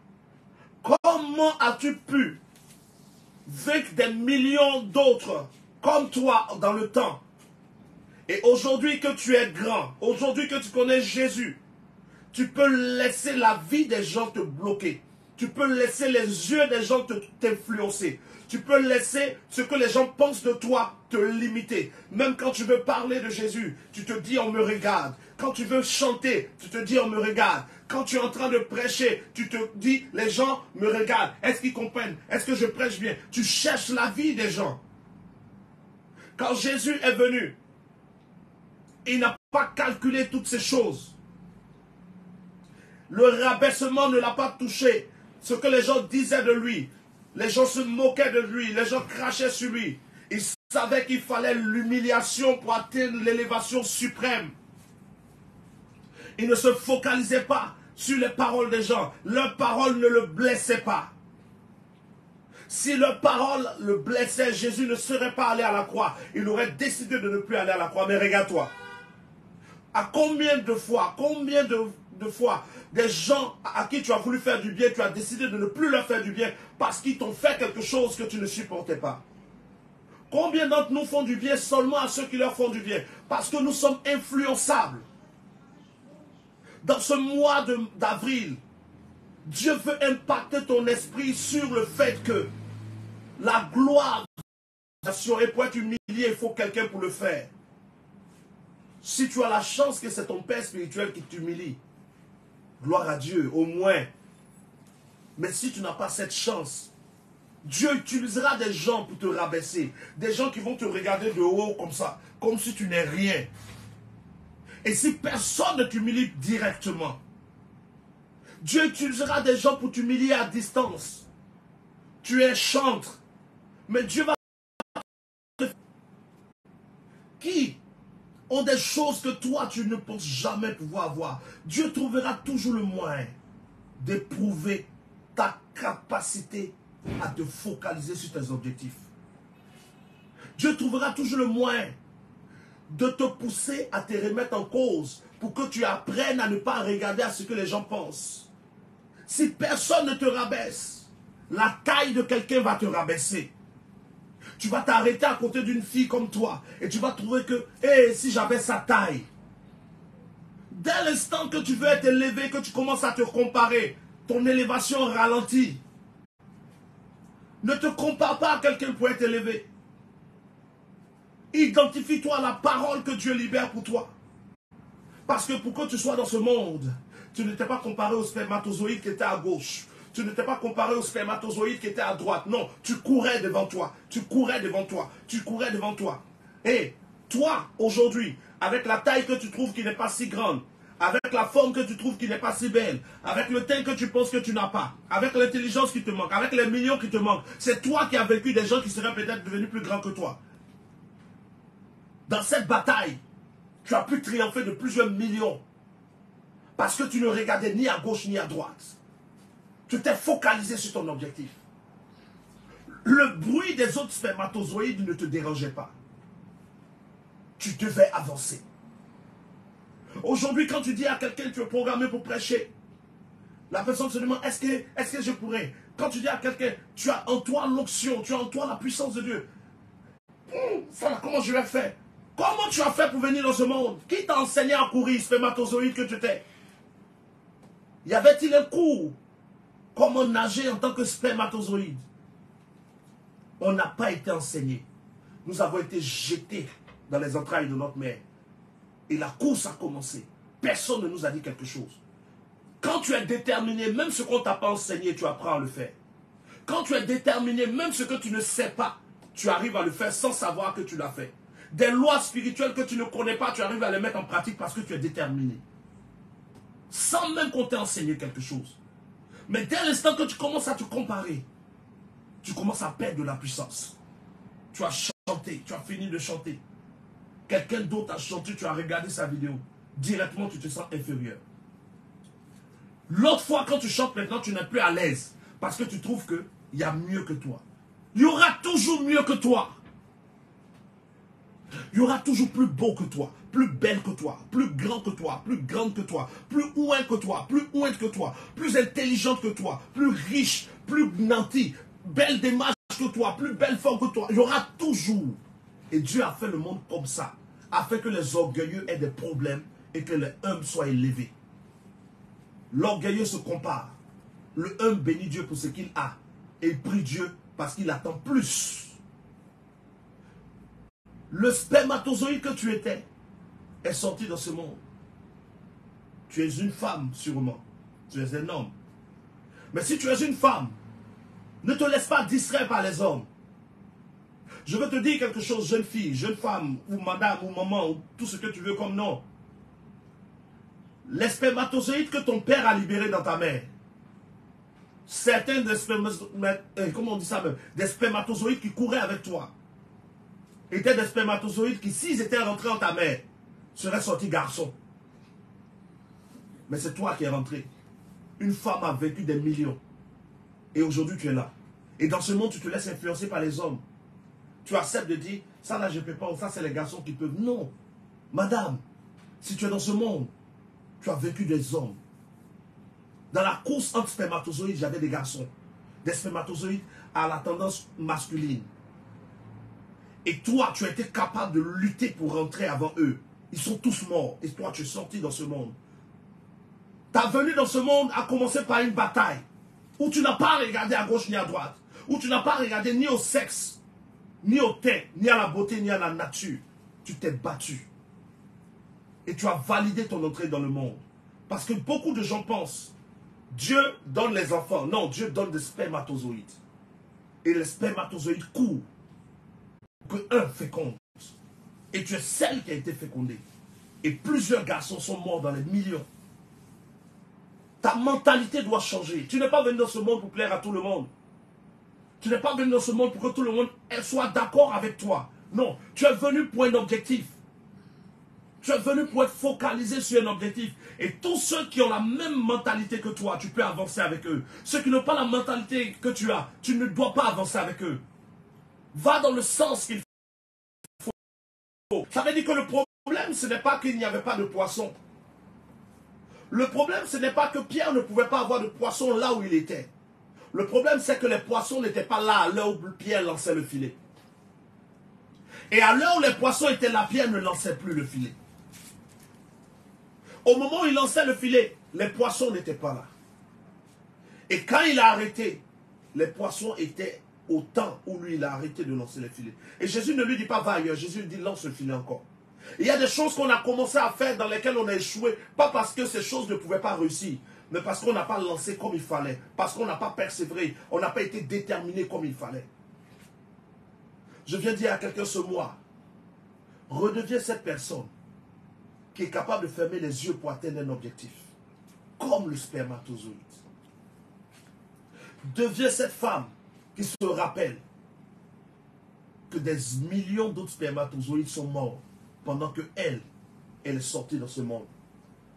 Comment as-tu pu vaincre des millions d'autres comme toi dans le temps? Et aujourd'hui que tu es grand, aujourd'hui que tu connais Jésus, tu peux laisser la vie des gens te bloquer. Tu peux laisser les yeux des gens t'influencer. Tu peux laisser ce que les gens pensent de toi te limiter. Même quand tu veux parler de Jésus, tu te dis on me regarde. Quand tu veux chanter, tu te dis on me regarde. Quand tu es en train de prêcher, tu te dis les gens me regardent. Est-ce qu'ils comprennent? Est-ce que je prêche bien? Tu cherches la vie des gens. Quand Jésus est venu, il n'a pas calculé toutes ces choses. Le rabaissement ne l'a pas touché. Ce que les gens disaient de lui, les gens se moquaient de lui, les gens crachaient sur lui. Il savait qu'il fallait l'humiliation pour atteindre l'élévation suprême. Il ne se focalisait pas sur les paroles des gens. Leurs paroles ne le blessaient pas. Si leurs paroles le blessaient, Jésus ne serait pas allé à la croix. Il aurait décidé de ne plus aller à la croix. Mais regarde-toi. À combien de fois, des gens à qui tu as voulu faire du bien, tu as décidé de ne plus leur faire du bien parce qu'ils t'ont fait quelque chose que tu ne supportais pas. Combien d'entre nous font du bien seulement à ceux qui leur font du bien? Parce que nous sommes influençables. Dans ce mois d'avril, Dieu veut impacter ton esprit sur le fait que la gloire, et pour être humilié, il faut quelqu'un pour le faire. Si tu as la chance que c'est ton Père spirituel qui t'humilie, gloire à Dieu, au moins. Mais si tu n'as pas cette chance, Dieu utilisera des gens pour te rabaisser. Des gens qui vont te regarder de haut comme ça, comme si tu n'es rien. Et si personne ne t'humilie directement, Dieu utilisera des gens pour t'humilier à distance. Tu es chantre, mais Dieu va... Qui ont des choses que toi tu ne penses jamais pouvoir avoir. Dieu trouvera toujours le moyen d'éprouver ta capacité à te focaliser sur tes objectifs. Dieu trouvera toujours le moyen de te pousser à te remettre en cause pour que tu apprennes à ne pas regarder à ce que les gens pensent. Si personne ne te rabaisse, la taille de quelqu'un va te rabaisser. Tu vas t'arrêter à côté d'une fille comme toi et tu vas trouver que, si j'avais sa taille. Dès l'instant que tu veux être élevé, que tu commences à te comparer, ton élévation ralentit. Ne te compare pas à quelqu'un pour être élevé. Identifie-toi à la parole que Dieu libère pour toi. Parce que pour que tu sois dans ce monde, tu ne t'es pas comparé au spermatozoïde qui était à gauche. Tu ne t'es pas comparé au spermatozoïde qui était à droite. Non, tu courais devant toi. Tu courais devant toi. Tu courais devant toi. Et toi, aujourd'hui, avec la taille que tu trouves qui n'est pas si grande, avec la forme que tu trouves qui n'est pas si belle, avec le teint que tu penses que tu n'as pas, avec l'intelligence qui te manque, avec les millions qui te manquent, c'est toi qui as vécu des gens qui seraient peut-être devenus plus grands que toi. Dans cette bataille, tu as pu triompher de plusieurs millions parce que tu ne regardais ni à gauche ni à droite. Tu t'es focalisé sur ton objectif. Le bruit des autres spermatozoïdes ne te dérangeait pas. Tu devais avancer. Aujourd'hui, quand tu dis à quelqu'un que tu es programmé pour prêcher, la personne se demande, est-ce que je pourrais? Quand tu dis à quelqu'un, tu as en toi l'onction, tu as en toi la puissance de Dieu. Comment je vais faire? Comment tu as fait pour venir dans ce monde? Qui t'a enseigné à courir, spermatozoïde que tu étais? Y avait-il un cours? Comment nager en tant que spermatozoïde? On n'a pas été enseigné. Nous avons été jetés dans les entrailles de notre mère. Et la course a commencé. Personne ne nous a dit quelque chose. Quand tu es déterminé, même ce qu'on ne t'a pas enseigné, tu apprends à le faire. Quand tu es déterminé, même ce que tu ne sais pas, tu arrives à le faire sans savoir que tu l'as fait. Des lois spirituelles que tu ne connais pas, tu arrives à les mettre en pratique parce que tu es déterminé. Sans même qu'on t'ait enseigné quelque chose. Mais dès l'instant que tu commences à te comparer, tu commences à perdre de la puissance. Tu as chanté, tu as fini de chanter. Quelqu'un d'autre a chanté, tu as regardé sa vidéo. Directement, tu te sens inférieur. L'autre fois, quand tu chantes maintenant, tu n'es plus à l'aise. Parce que tu trouves qu'il y a mieux que toi. Il y aura toujours mieux que toi. Il y aura toujours plus beau que toi, plus belle que toi, plus grand que toi, plus grande que toi, plus ouin que toi, plus ouinte que toi, plus intelligente que toi, plus riche, plus nantie, belle démarche que toi, plus belle forme que toi. Il y aura toujours. Et Dieu a fait le monde comme ça, afin que les orgueilleux aient des problèmes et que les humbles soient élevés. L'orgueilleux se compare. Le humble bénit Dieu pour ce qu'il a. Et il prie Dieu parce qu'il attend plus. Le spermatozoïde que tu étais est sorti dans ce monde. Tu es une femme, sûrement. Tu es un homme. Mais si tu es une femme, ne te laisse pas distraire par les hommes. Je veux te dire quelque chose, jeune fille, jeune femme, ou madame, ou maman, ou tout ce que tu veux comme nom. Les spermatozoïdes que ton père a libérés dans ta mère, certains des spermatozoïdes, comment on dit ça même, des spermatozoïdes qui couraient avec toi, étaient des spermatozoïdes qui, s'ils étaient rentrés en ta mère, seraient sortis garçons. Mais c'est toi qui es rentré. Une femme a vécu des millions. Et aujourd'hui, tu es là. Et dans ce monde, tu te laisses influencer par les hommes. Tu acceptes de dire, ça là, je ne peux pas, ça c'est les garçons qui peuvent. Non. Madame, si tu es dans ce monde, tu as vécu des hommes. Dans la course entre spermatozoïdes, j'avais des garçons. Des spermatozoïdes à la tendance masculine. Et toi, tu as été capable de lutter pour rentrer avant eux. Ils sont tous morts. Et toi, tu es sorti dans ce monde. Ta venue dans ce monde a commencé par une bataille. Où tu n'as pas regardé à gauche ni à droite. Où tu n'as pas regardé ni au sexe, ni au teint, ni à la beauté, ni à la nature. Tu t'es battu. Et tu as validé ton entrée dans le monde. Parce que beaucoup de gens pensent, Dieu donne les enfants. Non, Dieu donne des spermatozoïdes. Et les spermatozoïdes courent. Que un féconde. Et tu es celle qui a été fécondée. Et plusieurs garçons sont morts dans les millions. Ta mentalité doit changer. Tu n'es pas venu dans ce monde pour plaire à tout le monde. Tu n'es pas venu dans ce monde pour que tout le monde soit d'accord avec toi. Non, tu es venu pour un objectif. Tu es venu pour être focalisé sur un objectif. Et tous ceux qui ont la même mentalité que toi, tu peux avancer avec eux. Ceux qui n'ont pas la mentalité que tu as, tu ne dois pas avancer avec eux. Va dans le sens qu'il faut. Ça veut dire que le problème, ce n'est pas qu'il n'y avait pas de poisson. Le problème, ce n'est pas que Pierre ne pouvait pas avoir de poisson là où il était. Le problème, c'est que les poissons n'étaient pas là à l'heure où Pierre lançait le filet. Et à l'heure où les poissons étaient là, Pierre ne lançait plus le filet. Au moment où il lançait le filet, les poissons n'étaient pas là. Et quand il a arrêté, les poissons étaient au temps où lui, il a arrêté de lancer les filets. Et Jésus ne lui dit pas va ailleurs, Jésus lui dit lance le filet encore. Il y a des choses qu'on a commencé à faire dans lesquelles on a échoué, pas parce que ces choses ne pouvaient pas réussir, mais parce qu'on n'a pas lancé comme il fallait, parce qu'on n'a pas persévéré, on n'a pas été déterminé comme il fallait. Je viens dire à quelqu'un ce mois, redeviens cette personne qui est capable de fermer les yeux pour atteindre un objectif, comme le spermatozoïde. Deviens cette femme qui se rappelle que des millions d'autres spermatozoïdes sont morts pendant que elle est sortie dans ce monde.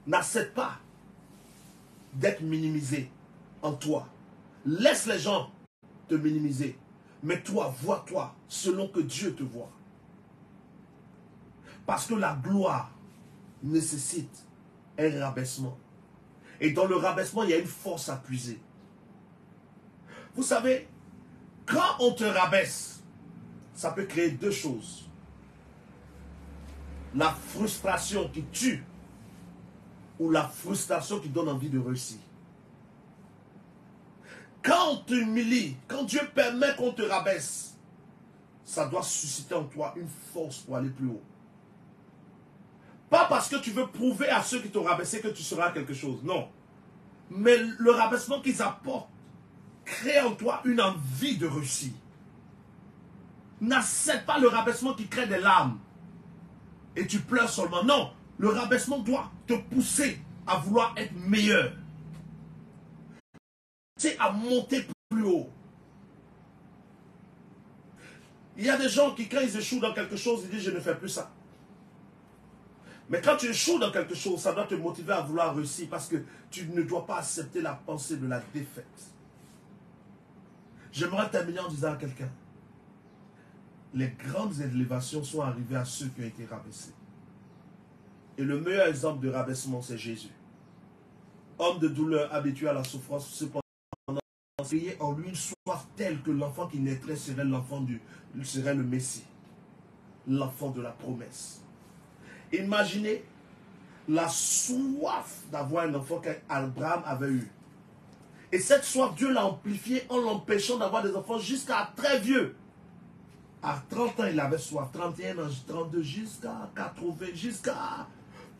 N'accepte pas d'être minimisée en toi. Laisse les gens te minimiser. Mais toi, vois-toi selon que Dieu te voit. Parce que la gloire nécessite un rabaissement. Et dans le rabaissement, il y a une force à puiser. Vous savez, quand on te rabaisse, ça peut créer deux choses. La frustration qui tue ou la frustration qui donne envie de réussir. Quand on t'humilie, quand Dieu permet qu'on te rabaisse, ça doit susciter en toi une force pour aller plus haut. Pas parce que tu veux prouver à ceux qui t'ont rabaissé que tu seras quelque chose, non. Mais le rabaissement qu'ils apportent crée en toi une envie de réussir. N'accepte pas le rabaissement qui crée des larmes. Et tu pleures seulement. Non, le rabaissement doit te pousser à vouloir être meilleur. Tu sais, à monter plus haut. Il y a des gens qui, quand ils échouent dans quelque chose, ils disent je ne fais plus ça. Mais quand tu échoues dans quelque chose, ça doit te motiver à vouloir réussir parce que tu ne dois pas accepter la pensée de la défaite. J'aimerais terminer en disant à quelqu'un, les grandes élévations sont arrivées à ceux qui ont été rabaissés. Et le meilleur exemple de rabaissement, c'est Jésus. Homme de douleur, habitué à la souffrance, cependant, criait en lui une soif telle que l'enfant qui naîtrait serait serait le Messie, l'enfant de la promesse. Imaginez la soif d'avoir un enfant qu'Abraham avait eu. Et cette soif, Dieu l'a amplifiée en l'empêchant d'avoir des enfants jusqu'à très vieux. À 30 ans, il avait soif. 31 ans, 32, jusqu'à 80, jusqu'à...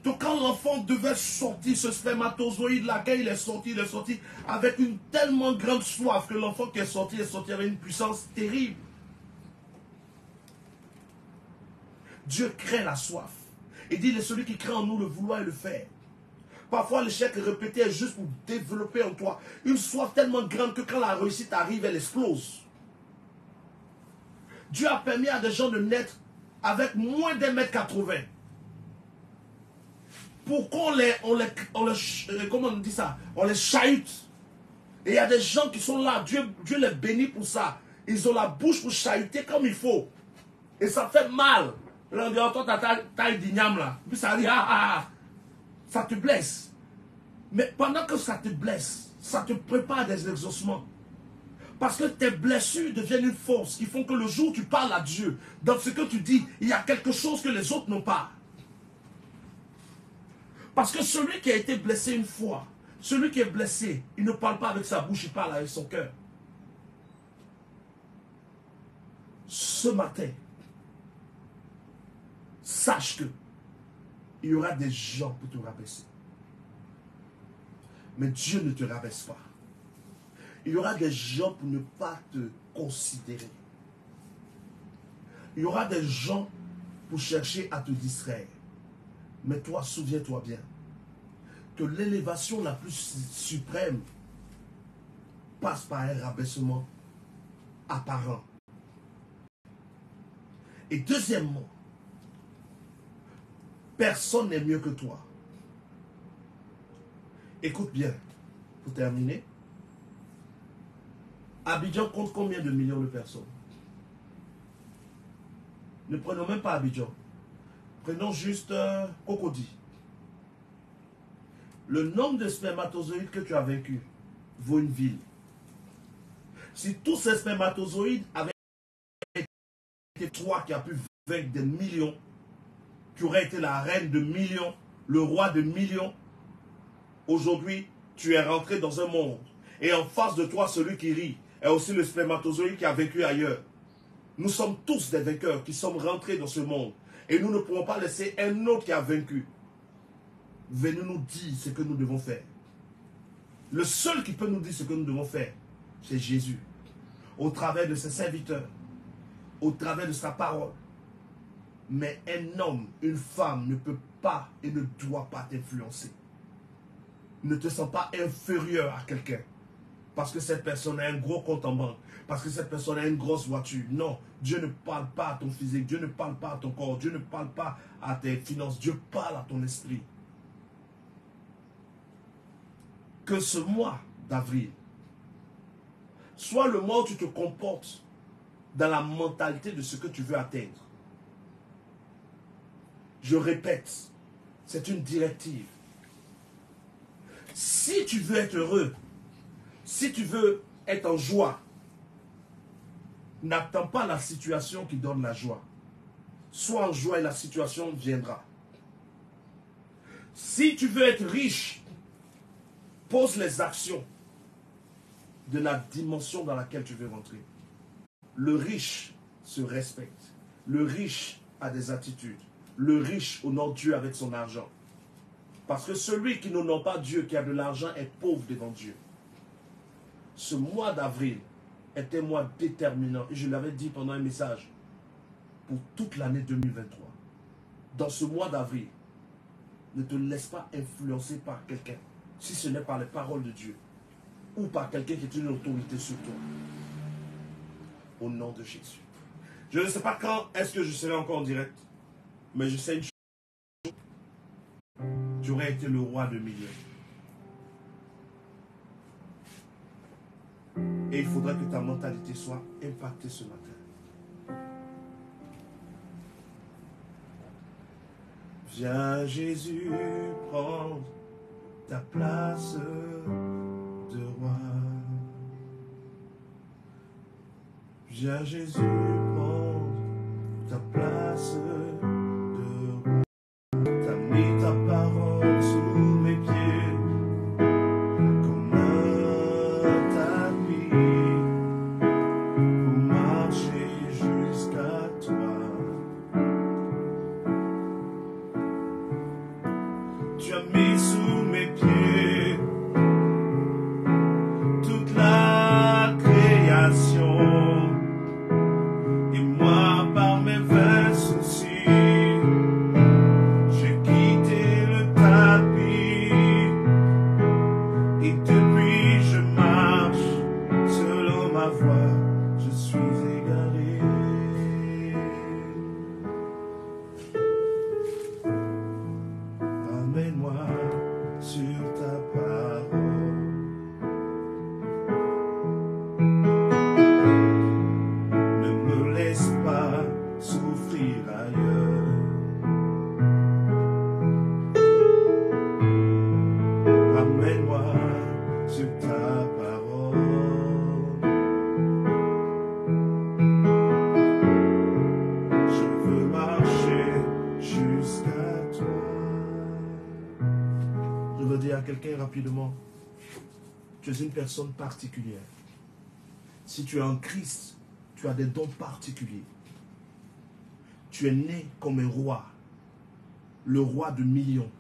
Donc quand l'enfant devait sortir, ce spermatozoïde-là, quand il est sorti avec une tellement grande soif que l'enfant qui est sorti avec une puissance terrible. Dieu crée la soif. Il dit, celui qui crée en nous le vouloir et le faire. Parfois, l'échec répété est juste pour développer en toi une soif tellement grande que quand la réussite arrive, elle explose. Dieu a permis à des gens de naître avec moins d'1,80 m. Pour qu'on comment on dit ça? On les chahute. Et il y a des gens qui sont là, Dieu les bénit pour ça. Ils ont la bouche pour chahuter comme il faut. Et ça fait mal. Là, on dit, oh, toi, ta taille d'igname là. Puis ça dit, ça te blesse. Mais pendant que ça te blesse, ça te prépare à des exaucements. Parce que tes blessures deviennent une force qui font que le jour où tu parles à Dieu, dans ce que tu dis, il y a quelque chose que les autres n'ont pas. Parce que celui qui a été blessé une fois, celui qui est blessé, il ne parle pas avec sa bouche, il parle avec son cœur. Ce matin, sache que il y aura des gens pour te rabaisser. Mais Dieu ne te rabaisse pas. Il y aura des gens pour ne pas te considérer. Il y aura des gens pour chercher à te distraire. Mais toi, souviens-toi bien que l'élévation la plus suprême passe par un rabaissement apparent. Et deuxièmement, personne n'est mieux que toi. Écoute bien, pour terminer, Abidjan compte combien de millions de personnes? Ne prenons même pas Abidjan. Prenons juste Cocody. Le nombre de spermatozoïdes que tu as vaincu vaut une ville. Si tous ces spermatozoïdes avaient été toi qui as pu vaincre des millions, tu aurais été la reine de millions, le roi de millions. Aujourd'hui, tu es rentré dans un monde. Et en face de toi, celui qui rit est aussi le spermatozoïde qui a vaincu ailleurs. Nous sommes tous des vainqueurs qui sommes rentrés dans ce monde. Et nous ne pouvons pas laisser un autre qui a vaincu venir nous dire ce que nous devons faire. Le seul qui peut nous dire ce que nous devons faire, c'est Jésus. Au travers de ses serviteurs, au travers de sa parole. Mais un homme, une femme ne peut pas et ne doit pas t'influencer. Ne te sens pas inférieur à quelqu'un. Parce que cette personne a un gros compte en banque. Parce que cette personne a une grosse voiture. Non, Dieu ne parle pas à ton physique. Dieu ne parle pas à ton corps. Dieu ne parle pas à tes finances. Dieu parle à ton esprit. Que ce mois d'avril soit le mois où tu te comportes dans la mentalité de ce que tu veux atteindre. Je répète, c'est une directive. Si tu veux être heureux, si tu veux être en joie, n'attends pas la situation qui donne la joie. Sois en joie et la situation viendra. Si tu veux être riche, pose les actions de la dimension dans laquelle tu veux rentrer. Le riche se respecte. Le riche a des attitudes. Le riche honore Dieu avec son argent. Parce que celui qui n'honore pas Dieu, qui a de l'argent, est pauvre devant Dieu. Ce mois d'avril est un mois déterminant. Et je l'avais dit pendant un message. Pour toute l'année 2023. Dans ce mois d'avril, ne te laisse pas influencer par quelqu'un. Si ce n'est pas les paroles de Dieu. Ou par quelqu'un qui est une autorité sur toi. Au nom de Jésus. Je ne sais pas quand est-ce que je serai encore en direct. Mais je sais une chose. J'aurais été le roi de millions. Et il faudrait que ta mentalité soit impactée ce matin. Viens Jésus prendre ta place de roi. Viens Jésus prendre ta place de roi. T'as mis ta parole sous mes pieds comme un tapis pour marcher jusqu'à toi. Tu as mis sous mes pieds toute la création. Et moi, par mes vains soucis, j'ai quitté le tapis. Et depuis, je marche selon ma voie. Je suis égaré. rapidement. Tu es une personne particulière. Si tu es en Christ, tu as des dons particuliers. Tu es né comme un roi. Le roi de millions.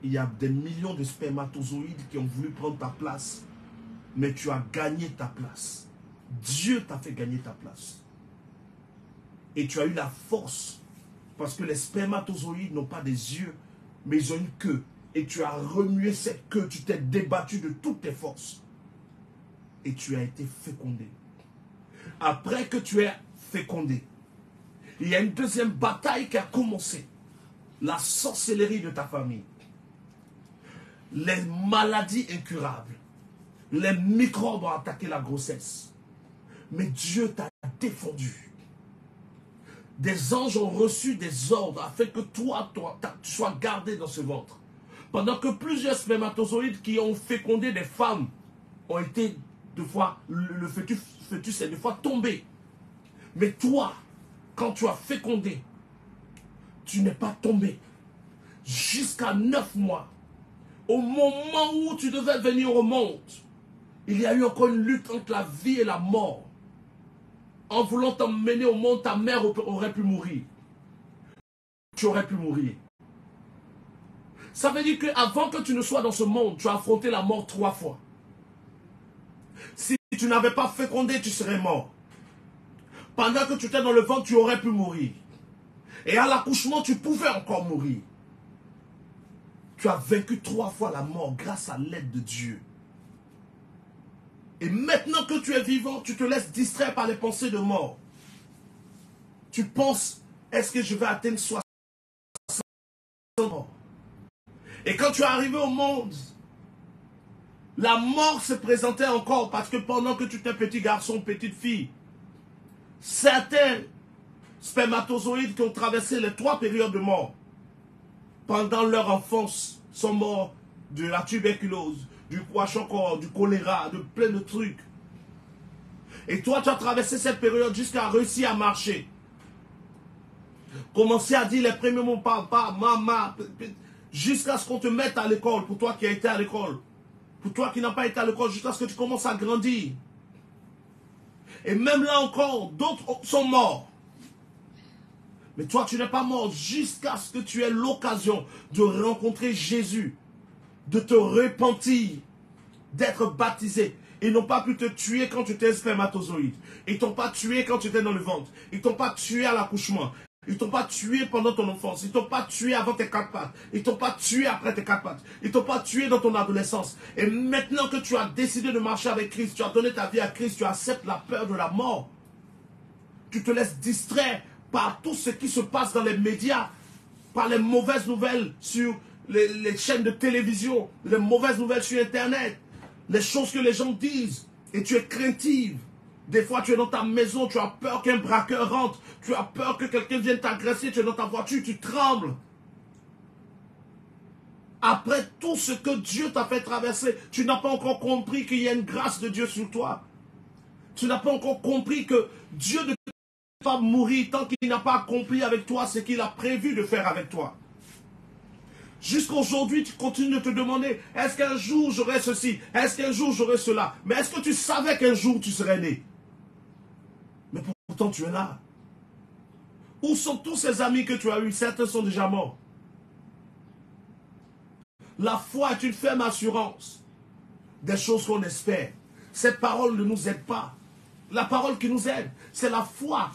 Il y a des millions de spermatozoïdes qui ont voulu prendre ta place. Mais tu as gagné ta place. Dieu t'a fait gagner ta place. Et tu as eu la force. Parce que les spermatozoïdes n'ont pas des yeux, mais ils ont une queue. Et tu as remué cette queue. Tu t'es débattu de toutes tes forces. Et tu as été fécondé. Après que tu es fécondé, il y a une deuxième bataille qui a commencé. La sorcellerie de ta famille. Les maladies incurables. Les microbes ont attaqué la grossesse. Mais Dieu t'a défendu. Des anges ont reçu des ordres afin que toi, tu sois gardé dans ce ventre. Pendant que plusieurs spermatozoïdes qui ont fécondé des femmes ont été deux fois, le fœtus est deux fois tombé. Mais toi, quand tu as fécondé, tu n'es pas tombé. Jusqu'à 9 mois, au moment où tu devais venir au monde, il y a eu encore une lutte entre la vie et la mort. En voulant t'emmener au monde, ta mère aurait pu mourir. Tu aurais pu mourir. Ça veut dire qu'avant que tu ne sois dans ce monde, tu as affronté la mort 3 fois. Si tu n'avais pas fécondé, tu serais mort. Pendant que tu étais dans le ventre, tu aurais pu mourir. Et à l'accouchement, tu pouvais encore mourir. Tu as vaincu 3 fois la mort grâce à l'aide de Dieu. Et maintenant que tu es vivant, tu te laisses distraire par les pensées de mort. Tu penses, est-ce que je vais atteindre 60 ans? Et quand tu es arrivé au monde, la mort se présentait encore parce que pendant que tu étais petit garçon, petite fille, certains spermatozoïdes qui ont traversé les 3 périodes de mort pendant leur enfance sont morts de la tuberculose, du kwashiorkor, du choléra, de plein de trucs. Et toi, tu as traversé cette période jusqu'à réussir à marcher. Commencer à dire les premiers mots, papa, maman, jusqu'à ce qu'on te mette à l'école, pour toi qui as été à l'école. Pour toi qui n'as pas été à l'école, jusqu'à ce que tu commences à grandir. Et même là encore, d'autres sont morts. Mais toi, tu n'es pas mort jusqu'à ce que tu aies l'occasion de rencontrer Jésus, de te repentir, d'être baptisé. Ils n'ont pas pu te tuer quand tu étais spermatozoïde. Ils ne t'ont pas tué quand tu étais dans le ventre. Ils ne t'ont pas tué à l'accouchement. Ils ne t'ont pas tué pendant ton enfance. Ils ne t'ont pas tué avant tes 4 pattes. Ils ne t'ont pas tué après tes 4 pattes. Ils ne t'ont pas tué dans ton adolescence. Et maintenant que tu as décidé de marcher avec Christ, tu as donné ta vie à Christ, tu acceptes la peur de la mort. Tu te laisses distraire par tout ce qui se passe dans les médias, par les mauvaises nouvelles sur les chaînes de télévision, les mauvaises nouvelles sur Internet, les choses que les gens disent, et tu es craintive. Des fois, tu es dans ta maison, tu as peur qu'un braqueur rentre, tu as peur que quelqu'un vienne t'agresser, tu es dans ta voiture, tu trembles. Après tout ce que Dieu t'a fait traverser, tu n'as pas encore compris qu'il y a une grâce de Dieu sur toi. Tu n'as pas encore compris que Dieu ne peut pas mourir tant qu'il n'a pas accompli avec toi ce qu'il a prévu de faire avec toi. Jusqu'aujourd'hui, tu continues de te demander, est-ce qu'un jour j'aurai ceci? Est-ce qu'un jour j'aurai cela? Mais est-ce que tu savais qu'un jour tu serais né? Mais pourtant tu es là. Où sont tous ces amis que tu as eus? Certains sont déjà morts. La foi est une ferme assurance des choses qu'on espère. Cette parole ne nous aide pas. La parole qui nous aide, c'est la foi.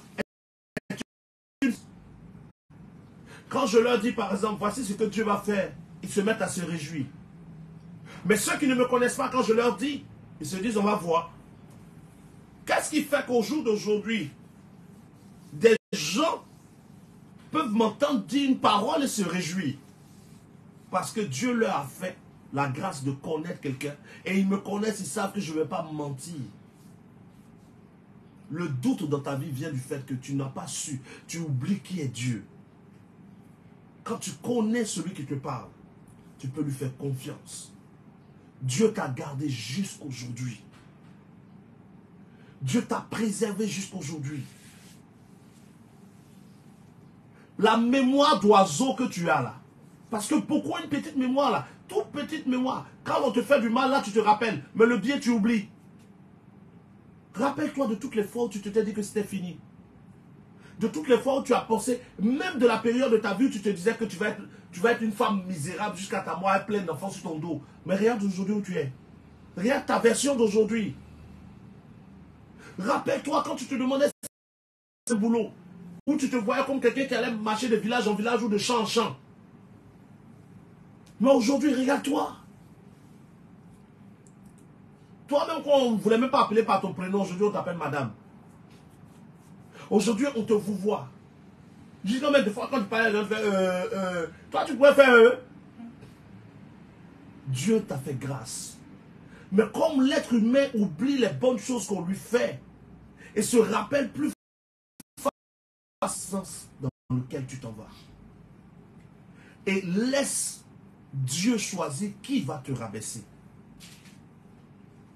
Quand je leur dis par exemple, voici ce que Dieu va faire, ils se mettent à se réjouir. Mais ceux qui ne me connaissent pas, quand je leur dis, ils se disent, on va voir. Qu'est-ce qui fait qu'au jour d'aujourd'hui, des gens peuvent m'entendre dire une parole et se réjouir? Parce que Dieu leur a fait la grâce de connaître quelqu'un. Et ils me connaissent, ils savent que je ne vais pas mentir. Le doute dans ta vie vient du fait que tu n'as pas su. Tu oublies qui est Dieu. Quand tu connais celui qui te parle, tu peux lui faire confiance. Dieu t'a gardé jusqu'aujourd'hui. Dieu t'a préservé jusqu'aujourd'hui. La mémoire d'oiseau que tu as là, Parce que pourquoi une petite mémoire là? Toute petite mémoire. Quand on te fait du mal là, tu te rappelles. Mais le bien, tu oublies. Rappelle-toi de toutes les fois où tu t'es dit que c'était fini. De toutes les fois où tu as pensé, même de la période de ta vie où tu te disais que tu vas être une femme misérable jusqu'à ta mort pleine d'enfants sur ton dos. Mais regarde aujourd'hui où tu es. Regarde ta version d'aujourd'hui. Rappelle-toi quand tu te demandais ce boulot, où tu te voyais comme quelqu'un qui allait marcher de village en village ou de champ en champ. Mais aujourd'hui, regarde-toi. Toi-même, quand on ne voulait même pas appeler par ton prénom, aujourd'hui, on t'appelle madame. Aujourd'hui, on te vous voit. Je dis non, mais des fois, quand tu parles, toi, tu pourrais faire Dieu t'a fait grâce. Mais comme l'être humain oublie les bonnes choses qu'on lui fait et se rappelle plus sens dans lequel tu t'en vas. Et laisse Dieu choisir qui va te rabaisser.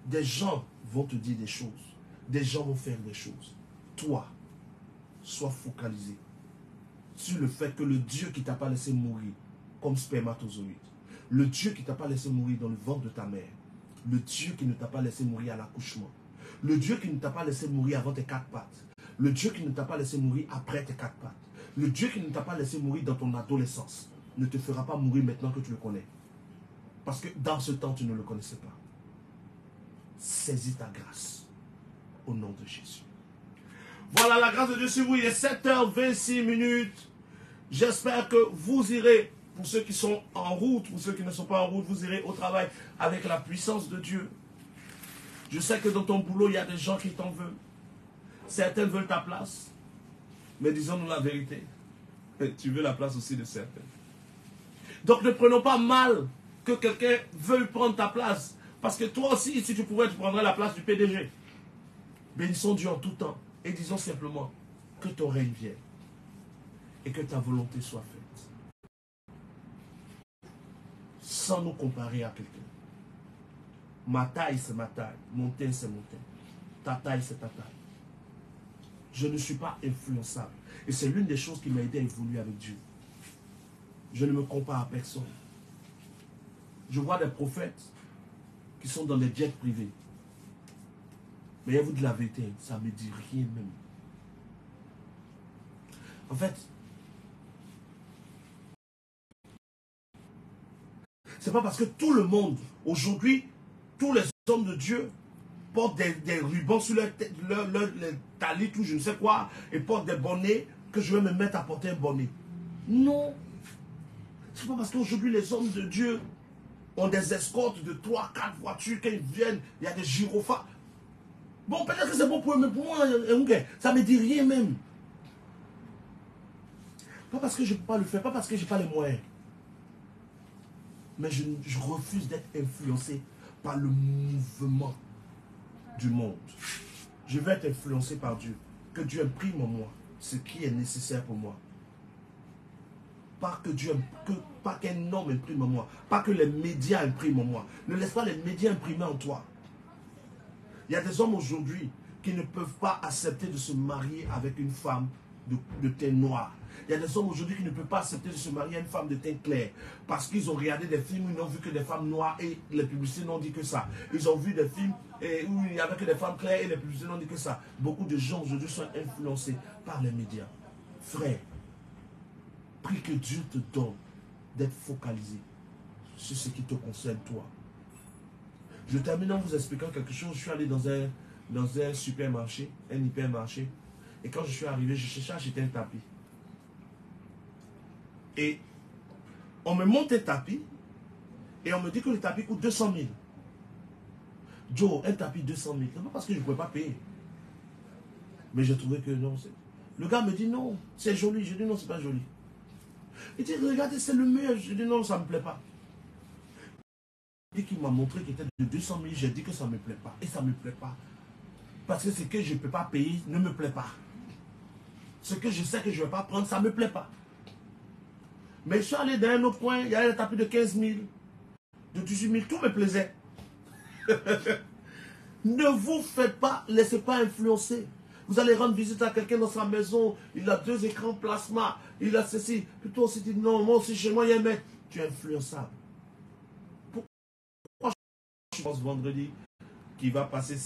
Des gens vont te dire des choses. Des gens vont faire des choses. Toi, sois focalisé sur le fait que le Dieu qui t'a pas laissé mourir comme spermatozoïde, le Dieu qui t'a pas laissé mourir dans le ventre de ta mère, le Dieu qui ne t'a pas laissé mourir à l'accouchement, le Dieu qui ne t'a pas laissé mourir avant tes 4 pattes, le Dieu qui ne t'a pas laissé mourir après tes 4 pattes, le Dieu qui ne t'a pas laissé mourir dans ton adolescence, ne te fera pas mourir maintenant que tu le connais. Parce que dans ce temps, tu ne le connaissais pas. Saisis ta grâce au nom de Jésus. Voilà, la grâce de Dieu sur vous. Il est 7h26. J'espère que vous irez, pour ceux qui sont en route, pour ceux qui ne sont pas en route, vous irez au travail avec la puissance de Dieu. Je sais que dans ton boulot, il y a des gens qui t'en veulent. Certains veulent ta place. Mais disons-nous la vérité. Tu veux la place aussi de certains. Donc ne prenons pas mal que quelqu'un veuille prendre ta place. Parce que toi aussi, si tu pouvais, tu prendrais la place du PDG. Bénissons Dieu en tout temps. Et disons simplement que ton règne vienne. Et que ta volonté soit faite. Sans nous comparer à quelqu'un. Ma taille, c'est ma taille. Mon teint, c'est mon teint. Ta taille, c'est ta taille. Je ne suis pas influençable. Et c'est l'une des choses qui m'a aidé à évoluer avec Dieu. Je ne me compare à personne. Je vois des prophètes qui sont dans des jets privés. Mais il y a vous de la vérité, ça ne me dit rien même. En fait, c'est pas parce que tout le monde, aujourd'hui, tous les hommes de Dieu portent des rubans sur leur talit ou je ne sais quoi, et portent des bonnets, que je vais me mettre à porter un bonnet. Non. C'est pas parce qu'aujourd'hui les hommes de Dieu ont des escortes de 3, 4 voitures, quand ils viennent, il y a des gyrophares. Bon, peut-être que c'est bon pour eux, mais pour moi, ça ne me dit rien même. Pas parce que je ne peux pas le faire, pas parce que je n'ai pas les moyens. Mais je refuse d'être influencé par le mouvement du monde. Je veux être influencé par Dieu. Que Dieu imprime en moi ce qui est nécessaire pour moi. Pas qu'un homme imprime en moi. Pas que les médias impriment en moi. Ne laisse pas les médias imprimer en toi. Il y a des hommes aujourd'hui qui ne peuvent pas accepter de se marier avec une femme de teint noir. Il y a des hommes aujourd'hui qui ne peuvent pas accepter de se marier à une femme de teint clair. Parce qu'ils ont regardé des films où ils n'ont vu que des femmes noires et les publicités n'ont dit que ça. Ils ont vu des films où il n'y avait que des femmes claires et les publicités n'ont dit que ça. Beaucoup de gens aujourd'hui sont influencés par les médias. Frère, prie que Dieu te donne d'être focalisé sur ce qui te concerne toi. Je termine en vous expliquant quelque chose. Je suis allé dans un supermarché, un hypermarché. Et quand je suis arrivé, je cherchais à acheter un tapis. Et on me monte un tapis. Et on me dit que le tapis coûte 200 000. Joe, un tapis 200 000. C'est pas parce que je ne pouvais pas payer. Mais j'ai trouvé que non. Le gars me dit non, c'est joli. Je dis non, c'est pas joli. Il dit regardez, c'est le meilleur. Je dis non, ça ne me plaît pas. Et qui m'a montré qu'il était de 200 000, j'ai dit que ça ne me plaît pas. Et ça ne me plaît pas. Parce que ce que je ne peux pas payer ne me plaît pas. Ce que je sais que je ne vais pas prendre, ça ne me plaît pas. Mais je suis allé dans un autre coin, il y avait un tapis de 15 000, de 18 000, tout me plaisait. Ne vous faites pas, laissez pas influencer. Vous allez rendre visite à quelqu'un dans sa maison, il a 2 écrans plasma, il a ceci. Plutôt aussi dit non, moi aussi chez moi il y a un mec. Tu es influençable. Pourquoi je pense vendredi qui va passer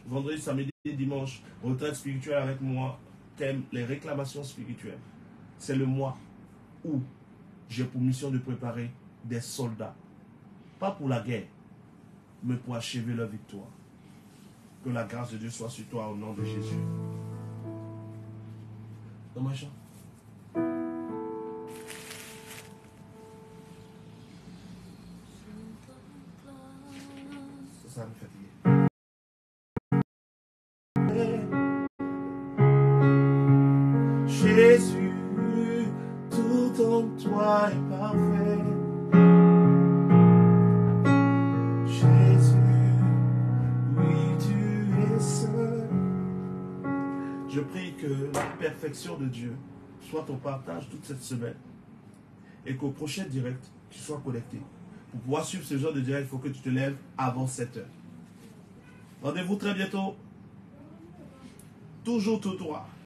vendredi, samedi, dimanche, retraite spirituelle avec moi, thème les réclamations spirituelles. C'est le mois où j'ai pour mission de préparer des soldats. Pas pour la guerre, mais pour achever leur victoire. Que la grâce de Dieu soit sur toi au nom de Jésus. Dans ma chambre. Ça me fatigue. Jésus, tout en toi est parfait. Jésus, oui, tu es seul. Je prie que la perfection de Dieu soit ton partage toute cette semaine et qu'au prochain direct, tu sois connecté. Pour pouvoir suivre ce genre de direct, il faut que tu te lèves avant 7 heures. Rendez-vous très bientôt. Toujours tout droit.